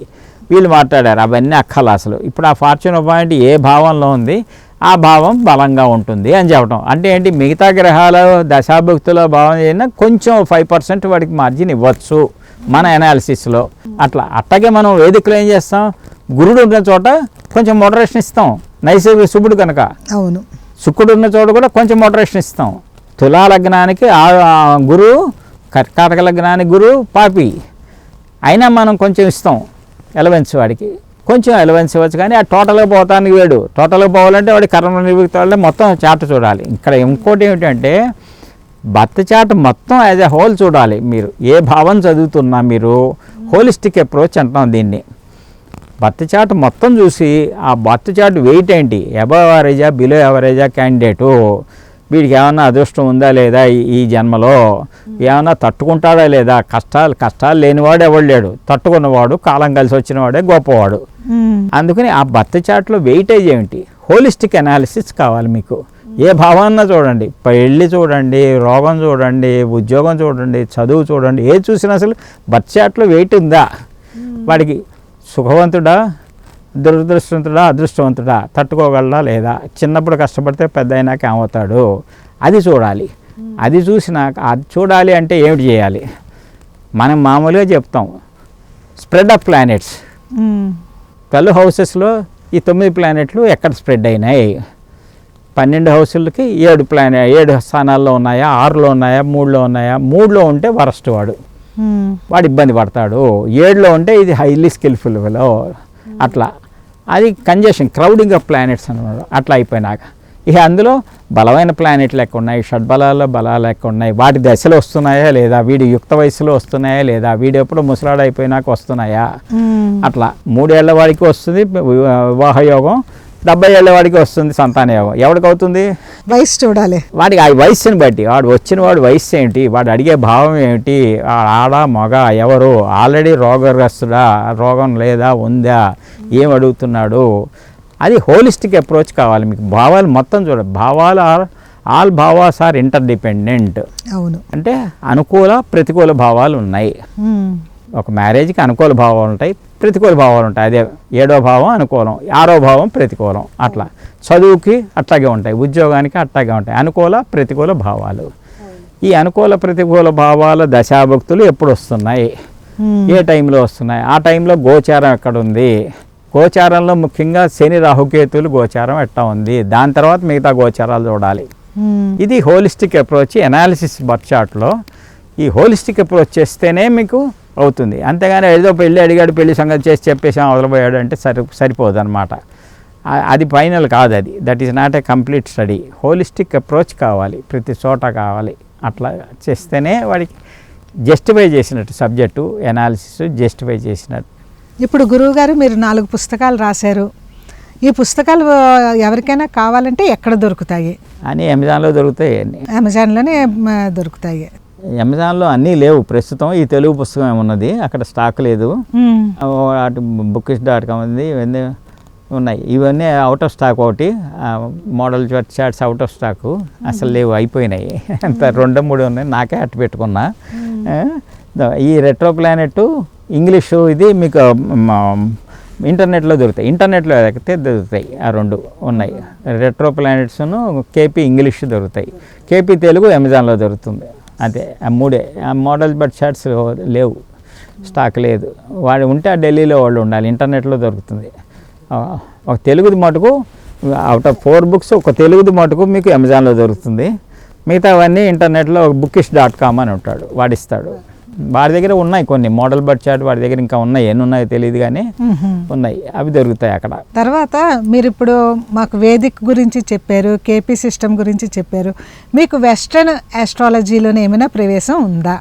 వీళ్ళు మాట్లాడారు. అవన్నీ అక్కలు అసలు. ఇప్పుడు ఆ ఫార్చునా పాయింట్ ఏ భావంలో ఉంది ఆ భావం బలంగా ఉంటుంది అని చెప్పడం. అంటే ఏంటి, మిగతా గ్రహాల దశాభుక్తుల భావం అయినా కొంచెం 5% వాడికి మార్జిన్ ఇవ్వచ్చు మన ఎనాలిసిస్లో. అట్లాగే మనం వేదికలో ఏం చేస్తాం, గురుడు ఉన్న చోట కొంచెం మోడరేషన్ ఇస్తాం. నైసర్గిక శుభుడు కనుక. అవును. శుక్రుడు ఉన్న చోట కూడా కొంచెం మోడరేషన్ ఇస్తాం. తులా లగ్నానికి గురువు, కర్కాటక లగ్నానికి గురువు పాపి, అయినా మనం కొంచెం ఇస్తాం ఎలవెన్స్. వాడికి కొంచెం ఎలవెన్స్ ఇవ్వచ్చు, కానీ ఆ టోటల్గా పోతానికి వేడు. టోటల్గా పోవాలంటే వాడి కర్మ నివృత్తి వాళ్ళే మొత్తం చార్ట్ చూడాలి. ఇక్కడ ఇంకోటి ఏమిటంటే బర్త్ చార్ట్ మొత్తం యాజ్ ఎ హోల్ చూడాలి. మీరు ఏ భావం చదువుతున్నా మీరు హోలిస్టిక్ అప్రోచ్ అంటాం దీన్ని. బర్త్ చార్ట్ మొత్తం చూసి ఆ బర్త్ చార్ట్ వెయిట్ ఏంటి, అబవ్ యావరేజా బిలో యావరేజా క్యాండిడేటు, వీడికి ఏమన్నా అదృష్టం ఉందా లేదా ఈ జన్మలో, ఏమన్నా తట్టుకుంటాడా లేదా, కష్టాలు లేనివాడు ఎవడు లేడు, తట్టుకున్నవాడు కాలం కలిసి వచ్చిన వాడే గొప్పవాడు. అందుకని ఆ బర్త్ చార్ట్లో వెయిటేజ్ ఏమిటి, హోలిస్టిక్ అనాలిసిస్ కావాలి మీకు. ఏ భావాన్న చూడండి, పెళ్ళి చూడండి, రోగం చూడండి, ఉద్యోగం చూడండి, చదువు చూడండి, ఏది చూసినా అసలు బర్త్ చార్ట్లో వెయిట్ ఉందా, వాడికి సుఖవంతుడా దురదృష్టవంతుడా అదృష్టవంతుడా, తట్టుకోగలడా లేదా, చిన్నప్పుడు కష్టపడితే పెద్ద అయినాక ఏమవుతాడు, అది చూడాలి. అది చూసినాక అది చూడాలి అంటే ఏమిటి చేయాలి, మనం మామూలుగా చెప్తాం స్ప్రెడ్ ఆఫ్ ప్లానెట్స్. 12 హౌసెస్లో ఈ 9 ప్లానెట్లు ఎక్కడ స్ప్రెడ్ అయినాయి, 12 హౌసులకి 7 స్థానాల్లో ఉన్నాయా, 6లో ఉన్నాయా, 3లో ఉన్నాయా. 3లో ఉంటే వరస్ట్ వాడు ఇబ్బంది పడతాడు. 7లో ఉంటే ఇది హైలీ స్కిల్ఫుల్ లో. అట్లా అది కంజెషన్, క్రౌడింగ్ ఆఫ్ ప్లానెట్స్ అన్నమాట. అట్లా అయిపోయినాక ఇక అందులో బలమైన ప్లానెట్లు ఎక్కువ ఉన్నాయి, షడ్బలాల్లో బలాలు ఎక్కువ ఉన్నాయి, వాటి దశలు వస్తున్నాయా లేదా, వీడి యుక్త వయసులో వస్తున్నాయా లేదా, వీడు ఎప్పుడు ముసలాడు అయిపోయినాక వస్తున్నాయా. అట్లా 3 ఏళ్ల వాడికి వస్తుంది వివాహ యోగం, 70 ఏళ్ల వాడికి వస్తుంది సంతాన యోగం. ఎవరికి అవుతుంది, వయసు చూడాలి. వాడికి ఆ వయస్సుని బట్టి, వాడు వచ్చిన వాడు వయస్సు ఏమిటి, వాడు అడిగే భావం ఏమిటి, ఆడ మగ ఎవరు, ఆల్రెడీ రోగగ్రస్తుడా, రోగం లేదా ఉందా, ఏం అడుగుతున్నాడు, అది హోలిస్టిక్ అప్రోచ్ కావాలి మీకు. భావాలు మొత్తం చూడాలి. భావాలు ఆల్ భావాస్ ఆర్ ఇంటర్డిపెండెంట్. అవును. అంటే అనుకూల ప్రతికూల భావాలు ఉన్నాయి. ఒక మ్యారేజ్కి అనుకూల భావాలు ఉంటాయి, ప్రతికూల భావాలు ఉంటాయి. అదే 7వ భావం అనుకూలం, 6వ భావం ప్రతికూలం. అట్లా చదువుకి అట్లాగే ఉంటాయి, ఉద్యోగానికి అట్లాగే ఉంటాయి అనుకూల ప్రతికూల భావాలు. ఈ అనుకూల ప్రతికూల భావాల దశాభక్తులు ఎప్పుడు వస్తున్నాయి, ఏ టైంలో వస్తున్నాయి, ఆ టైంలో గోచారం ఎక్కడ ఉంది, గోచారంలో ముఖ్యంగా శని రాహుకేతులు గోచారం ఎట్టా ఉంది, దాని తర్వాత మిగతా గోచారాలు చూడాలి. ఇది హోలిస్టిక్ అప్రోచ్ ఎనాలిసిస్ బర్త్ చార్ట్లో. ఈ హోలిస్టిక్ అప్రోచ్ చేస్తేనే మీకు అవుతుంది. అంతేగాని ఏదో పెళ్ళి అడిగాడు, పెళ్లి సంగతి చేసి చెప్పేసాం వదిలిపోయాడు అంటే సరిపోదు అనమాట. అది ఫైనల్ కాదు, అది that is not a complete study. Holistic approach కావాలి, ప్రతి చోట కావాలి. అట్లా చేస్తేనే వాడికి జస్టిఫై చేసినట్టు, సబ్జెక్టు ఎనాలిసిస్ జస్టిఫై చేసినట్టు. ఇప్పుడు గురువుగారు మీరు 4 పుస్తకాలు రాశారు. ఈ పుస్తకాలు ఎవరికైనా కావాలంటే ఎక్కడ దొరుకుతాయి? అని అమెజాన్లో దొరుకుతాయి. అమెజాన్లోనే దొరుకుతాయి. అమెజాన్లో అన్నీ లేవు ప్రస్తుతం. ఈ తెలుగు పుస్తకం ఏమున్నది, అక్కడ స్టాక్ లేదు. అటు bookish.com ఉంది, ఇవన్నీ ఉన్నాయి. ఇవన్నీ అవుట్ ఆఫ్ స్టాక్. ఒకటి model charts out of stock, అసలు లేవు, అయిపోయినాయి. అంత 2-3 ఉన్నాయి, నాకే అట్టు పెట్టుకున్నా. ఈ రెట్రో ప్లానెట్ ఇంగ్లీషు ఇది మీకు ఇంటర్నెట్లో దొరుకుతాయి. ఇంటర్నెట్లో ఎక్కితే దొరుకుతాయి. ఆ 2 ఉన్నాయి. రెట్రో ప్లానెట్స్ను కేపీ ఇంగ్లీష్ దొరుకుతాయి. కేపీ తెలుగు అమెజాన్లో దొరుకుతుంది. అంతే, ఆ 3. ఆ మోడల్ చార్ట్స్ లేవు, స్టాక్ లేదు. వాడు ఉంటే ఆ ఢిల్లీలో వాళ్ళు ఉండాలి, ఇంటర్నెట్లో దొరుకుతుంది. ఒక తెలుగుది మటుకు అవుట్ ఆఫ్ 4 బుక్స్ ఒక తెలుగుది మటుకు మీకు అమెజాన్లో దొరుకుతుంది. మిగతా అవన్నీ ఇంటర్నెట్లో bookish.com అని ఉంటాడు, వాడిస్తాడు. వాడి దగ్గర ఉన్నాయి కొన్ని మోడల్ బర్త్ చార్ట్, వాడి దగ్గర ఇంకా ఉన్నాయి, ఎన్ని ఉన్నాయో తెలియదు కానీ ఉన్నాయి, అవి దొరుకుతాయి అక్కడ. తర్వాత మీరు ఇప్పుడు మాకు వేదిక్ గురించి చెప్పారు, కేపీ సిస్టమ్ గురించి చెప్పారు. మీకు వెస్ట్రన్ ఆస్ట్రాలజీలోనే ఏమైనా ప్రవేశం ఉందా?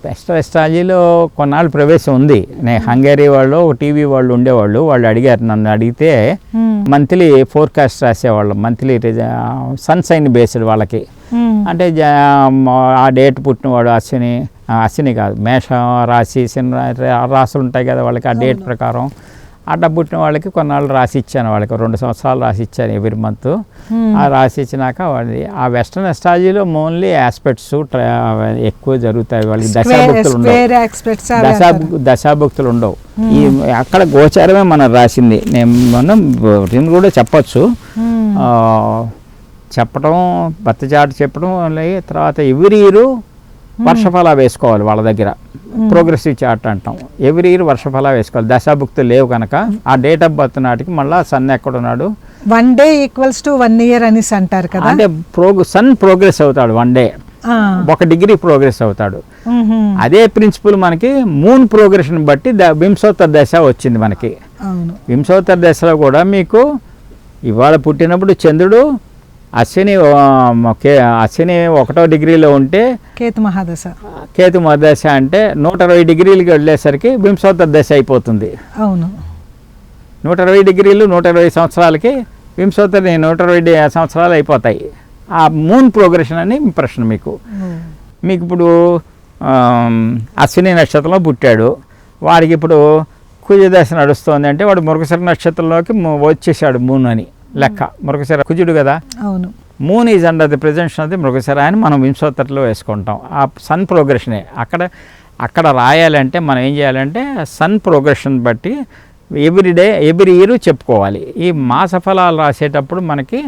వెస్ట్రన్ ఆస్ట్రాలజీలో కొన్నాళ్ళు ప్రవేశం ఉంది. నేను హంగరీ వాళ్ళు, టీవీ వాళ్ళు ఉండేవాళ్ళు, వాళ్ళు అడిగారు, నన్ను అడిగితే మంత్లీ ఫోర్కాస్ట్ రాసేవాళ్ళు. మంత్లీ సన్ సైన్ బేస్డ్ వాళ్ళకి. అంటే ఆ డేట్ పుట్టినవాడు అశ్విని కాదు, మేష రాశి, శని రాశులు ఉంటాయి కదా వాళ్ళకి, ఆ డేట్ ప్రకారం అట్లా పుట్టిన వాళ్ళకి కొన్నాళ్ళు రాసి ఇచ్చాను. వాళ్ళకి 2 సంవత్సరాలు రాసి ఇచ్చాను ఎవ్రీ మంత్. ఆ రాసి ఇచ్చినాక వాళ్ళది ఆ వెస్ట్రన్ అస్ట్రాలజీలో ఓన్లీ ఆస్పెక్ట్స్ ఎక్కువ జరుగుతాయి. వాళ్ళకి దశాభుక్తులు ఉండవు, దశాభుక్తులు ఉండవు. ఈ అక్కడ గోచారమే మనం రాసింది. మనం దీన్ని కూడా చెప్పచ్చు, చెప్పడం బర్త్ చార్ట్ చెప్పడం. తర్వాత ఎవ్రీ ఇయర్ వర్షఫలా వేసుకోవాలి వాళ్ళ దగ్గర, ప్రోగ్రెసివ్ చార్ట్ అంటాం. ఎవ్రీ ఇయర్ వర్షఫలా వేసుకోవాలి. దశాభుక్తులు లేవు కనుక ఆ డేట్ ఆఫ్ బర్త్ నాటికి మళ్ళీ సన్ ఎక్కడున్నాడు, 1 day = 1 year అనేసి అంటారు కదా. అంటే సన్ ప్రోగ్రెస్ అవుతాడు 1 day, 1 degree ప్రోగ్రెస్ అవుతాడు. అదే ప్రిన్సిపల్ మనకి మూన్ ప్రోగ్రెషన్ బట్టి వింశోత్తర దశ వచ్చింది మనకి. వింశోత్తర దశలో కూడా మీకు ఇవాళ పుట్టినప్పుడు చంద్రుడు అశ్విని 1వ డిగ్రీలో ఉంటే కేతు మహాదశ అంటే 120 డిగ్రీలకి వెళ్ళేసరికి వింశోత్తర దశ అయిపోతుంది. అవును, 120 డిగ్రీలు 120 సంవత్సరాలకి వింశోత్తర 120 సంవత్సరాలు అయిపోతాయి. ఆ మూన్ ప్రోగ్రెషన్ అని ప్రశ్న మీకు ఇప్పుడు అశ్విని నక్షత్రంలో పుట్టాడు, వాడికి ఇప్పుడు కుజదశ నడుస్తుంది అంటే వాడు మృగశిర నక్షత్రంలోకి వచ్చేసాడు మూన్ అని లెక్క. మృగశిర కుజుడు కదా. అవును, moon is under the presentation of the Mrigashira అని మనం వింశోత్తరలో వేసుకుంటాం. ఆ సన్ ప్రోగ్రెషనే అక్కడ రాయాలంటే మనం ఏం చేయాలంటే సన్ ప్రోగ్రెషన్ బట్టి ఎవ్రీ ఇయర్ చెప్పుకోవాలి. ఈ మాస ఫలాలు రాసేటప్పుడు మనకి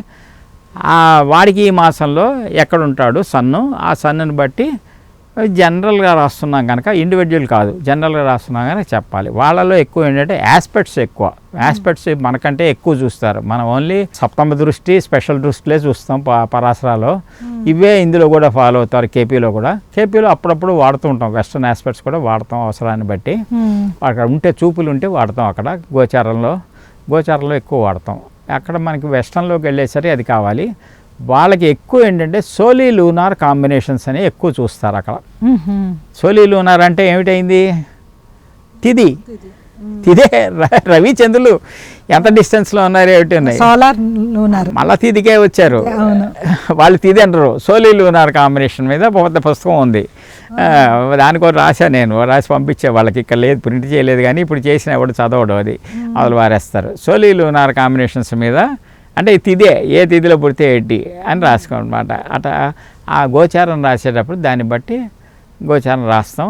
వాడికి ఈ మాసంలో ఎక్కడుంటాడు సన్ను, ఆ సన్నుని బట్టి జనరల్గా రాస్తున్నాం కనుక, ఇండివిజువల్ కాదు, జనరల్గా రాస్తున్నాం కనుక చెప్పాలి. వాళ్ళలో ఎక్కువ ఏంటంటే ఆస్పెక్ట్స్ మనకంటే ఎక్కువ చూస్తారు. మనం ఓన్లీ సప్తమ దృష్టి, స్పెషల్ దృష్టిలే చూస్తాం పరాశరాలో. ఇవే ఇందులో కూడా ఫాలో అవుతారు. కేపీలో అప్పుడప్పుడు వాడుతూ ఉంటాం, వెస్ట్రన్ ఆస్పెక్ట్స్ కూడా వాడతాం అవసరాన్ని బట్టి. అక్కడ ఉంటే చూపులు ఉంటే వాడతాం. అక్కడ గోచారంలో ఎక్కువ వాడతాం. అక్కడ మనకి వెస్ట్రన్లోకి వెళ్ళేసరికి అది కావాలి. వాళ్ళకి ఎక్కువ ఏంటంటే సోలీ లూనార్ కాంబినేషన్స్ అని ఎక్కువ చూస్తారు అక్కడ. సోలీ లూనార్ అంటే ఏమిటైంది, తిదే రవి చంద్రులు ఎంత డిస్టెన్స్లో ఉన్నారు, ఏమిటి ఉన్నాయి, మళ్ళీ తిదికే వచ్చారు వాళ్ళు. తిది అంటారు. సోలీ లూనార్ కాంబినేషన్ మీద పెద్ద పుస్తకం ఉంది, దానికోసం రాశాను నేను, రాసి పంపించే వాళ్ళకి. ఇక్కడ లేదు, ప్రింట్ చేయలేదు, కానీ ఇప్పుడు చేసిన ఎవడు చదవడం, అది వాళ్ళు వారేస్తారు. సోలీ లూనార్ కాంబినేషన్స్ మీద అంటే తిదే, ఏ తిథిలో పుడితే ఏంటి అని రాసుకోనమాట. అట్లా ఆ గోచారం రాసేటప్పుడు దాన్ని బట్టి గోచారం రాస్తాం.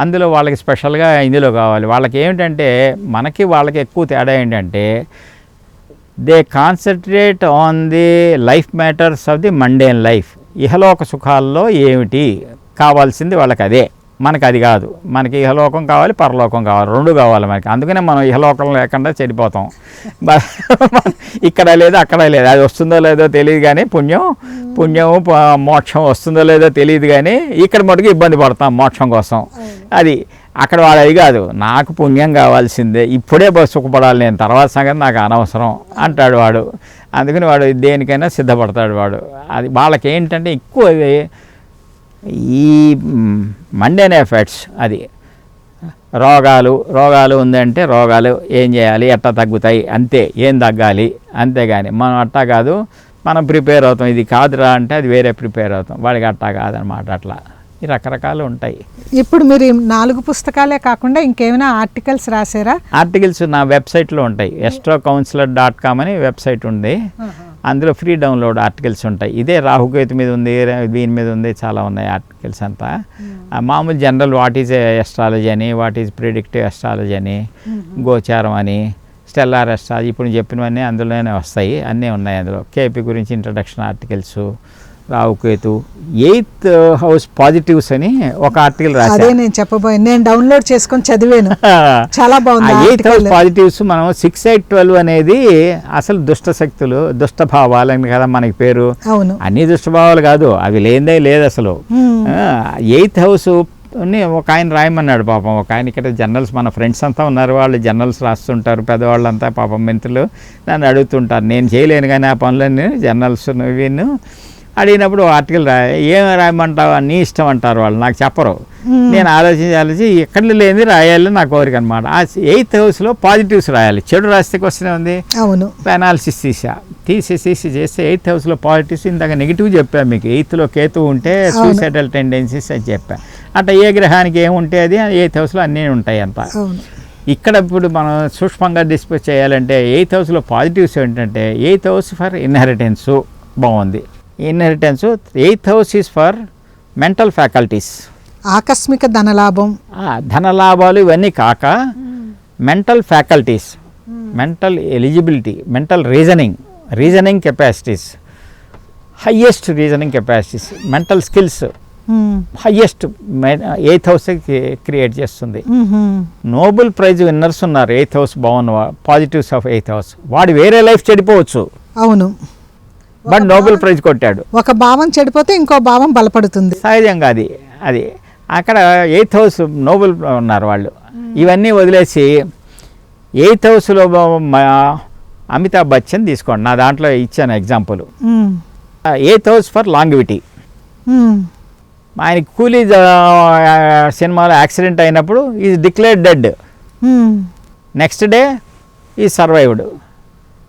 అందులో వాళ్ళకి స్పెషల్గా ఇందులో కావాలి. వాళ్ళకి ఏమిటంటే వాళ్ళకి ఎక్కువ తేడా ఏంటంటే they concentrate on the life matters of the mundane life. ఇహలోక సుఖాల్లో ఏమిటి కావాల్సింది వాళ్ళకి, అదే మనకి అది కాదు. మనకి ఇహలోకం కావాలి, పరలోకం కావాలి, రెండు కావాలి మనకి. అందుకనే మనం ఇహలోకం లేకుండా చెడిపోతాం. ఇక్కడ లేదు, అక్కడ లేదు. అది వస్తుందో లేదో తెలియదు కానీ పుణ్యం మోక్షం వస్తుందో లేదో తెలియదు కానీ ఇక్కడ మటుకు ఇబ్బంది పడతాం మోక్షం కోసం. అది అక్కడ వాడు అది కాదు, నాకు పుణ్యం కావాల్సిందే, ఇప్పుడే సుఖపడాలి నేను, తర్వాత సంగతి నాకు అనవసరం అంటాడు వాడు. అందుకని వాడు దేనికైనా సిద్ధపడతాడు వాడు. అది వాళ్ళకి ఏంటంటే ఎక్కువ ఈ మండేన్ ఎఫెక్ట్స్. అది రోగాలు ఉందంటే రోగాలు ఏం చేయాలి, ఎట్టా తగ్గుతాయి అంతే, ఏం తగ్గాలి అంతేగాని మనం అట్టా కాదు, మనం ప్రిపేర్ అవుతాం. ఇది కాదురా అంటే అది వేరే ప్రిపేర్ అవుతాం, వాడికి అట్టా కాదనమాట. అట్లా ఈ రకరకాలు ఉంటాయి. ఇప్పుడు మీరు 4 పుస్తకాలే కాకుండా ఇంకేమైనా ఆర్టికల్స్ రాసారా? ఆర్టికల్స్ నా వెబ్సైట్లో ఉంటాయి. astrocounselor.com అని వెబ్సైట్ ఉంది. అందులో ఫ్రీ డౌన్లోడ్ ఆర్టికల్స్ ఉంటాయి. ఇదే రాహుకేతు మీద ఉంది, దీని మీద ఉంది, చాలా ఉన్నాయి ఆర్టికల్స్ అంతా. మామూలు జనరల్ వాట్ ఈజ్ ఎస్ట్రాలజీ అని, వాట్ ఈజ్ ప్రిడిక్టివ్ ఎస్ట్రాలజీ అని, గోచారం అని, స్టెల్లార్ ఎస్ట్రాలజీ, ఇప్పుడు చెప్పినవన్నీ అందులోనే వస్తాయి. అన్నీ ఉన్నాయి అందులో. కేపీ గురించి introduction articles, Rahu Ketu, 8th house positives అని ఒక ఆర్టికల్ రాశాను. నేను చెప్పబోయాను, నేను డౌన్లోడ్ చేసుకొని చదివాను, చాలా బాగుంది. 8th హౌస్ పాజిటివ్స్ మనం 6, 8, 12 అనేది అసలు దుష్ట శక్తులు, దుష్ట భావాలు అని కదా మనకి పేరు. అవును, అన్ని దుష్ట భావాలు కాదు, అవి లేదే లేదు అసలు. 8th హౌస్ ఒక ఆయన రాయమన్నాడు పాపం. ఒక ఆయన ఇక్కడ జర్నల్స్, మన ఫ్రెండ్స్ అంతా ఉన్నారు, వాళ్ళు జర్నల్స్ రాస్తుంటారు, పెద్దవాళ్ళంతా పాపం మిత్రులు నన్ను అడుగుతుంటారు. నేను చేయలేను కానీ ఆ పనులన్నీ జర్నల్స్ వీళ్ళు అడిగినప్పుడు ఆర్టికల్ ఏం రాయమంటావు, నీ ఇష్టం అంటారు వాళ్ళు, నాకు చెప్పరు. నేను ఆలోచించి ఎక్కడ లేని రాయాలి నా కోరిక అనమాట. ఆ 8th హౌస్లో పాజిటివ్స్ రాయాలి, చెడు రాస్తే వస్తూనే ఉంది. అవును, అనాలిసిస్ తీసేసి చేస్తే 8th హౌస్లో పాజిటివ్స్. ఇందాక నెగిటివ్ చెప్పాను మీకు, 8th కేతు ఉంటే సూసైడల్ టెండెన్సీస్ అని చెప్పాను. అట్లా ఏ గ్రహానికి ఏముంటే అది 8th హౌస్లో అన్నీ ఉంటాయి అంత. ఇక్కడ ఇప్పుడు మనం సూక్ష్మంగా డిస్కస్ చేయాలంటే 8th హౌస్లో పాజిటివ్స్ ఏంటంటే 8th హౌస్ ఫర్ ఇన్హెరిటెన్స్ బాగుంది. Inheritance 8th house is for mental faculties, ఆకస్మిక ధనలాభాలు ఇవన్నీ కాక mental faculties, mental eligibility, mental reasoning capacities, highest reasoning capacities, mental skills highest 8th house create చేస్తుంది. నోబెల్ ప్రైజ్ విన్నర్స్ ఉన్నారు 8th house బాగున్న positives of 8th house. వాడు వేరే life చెడిపోవచ్చు, అవును, but Nobel prize కొట్టాడు. ఒక భావం చెడిపోతే ఇంకో భావం బలపడుతుంది సహజంగా. అది అక్కడ 8th హౌస్ నోబెల్ ఉన్నారు వాళ్ళు. ఇవన్నీ వదిలేసి 8th హౌస్లో అమితాబ్ బచ్చన్ తీసుకోండి, నా దాంట్లో ఇచ్చాను example. 8th house for longevity. ఆయన కూలీ సినిమాలో యాక్సిడెంట్ అయినప్పుడు is declared dead, next day ఈ సర్వైవ్డ్,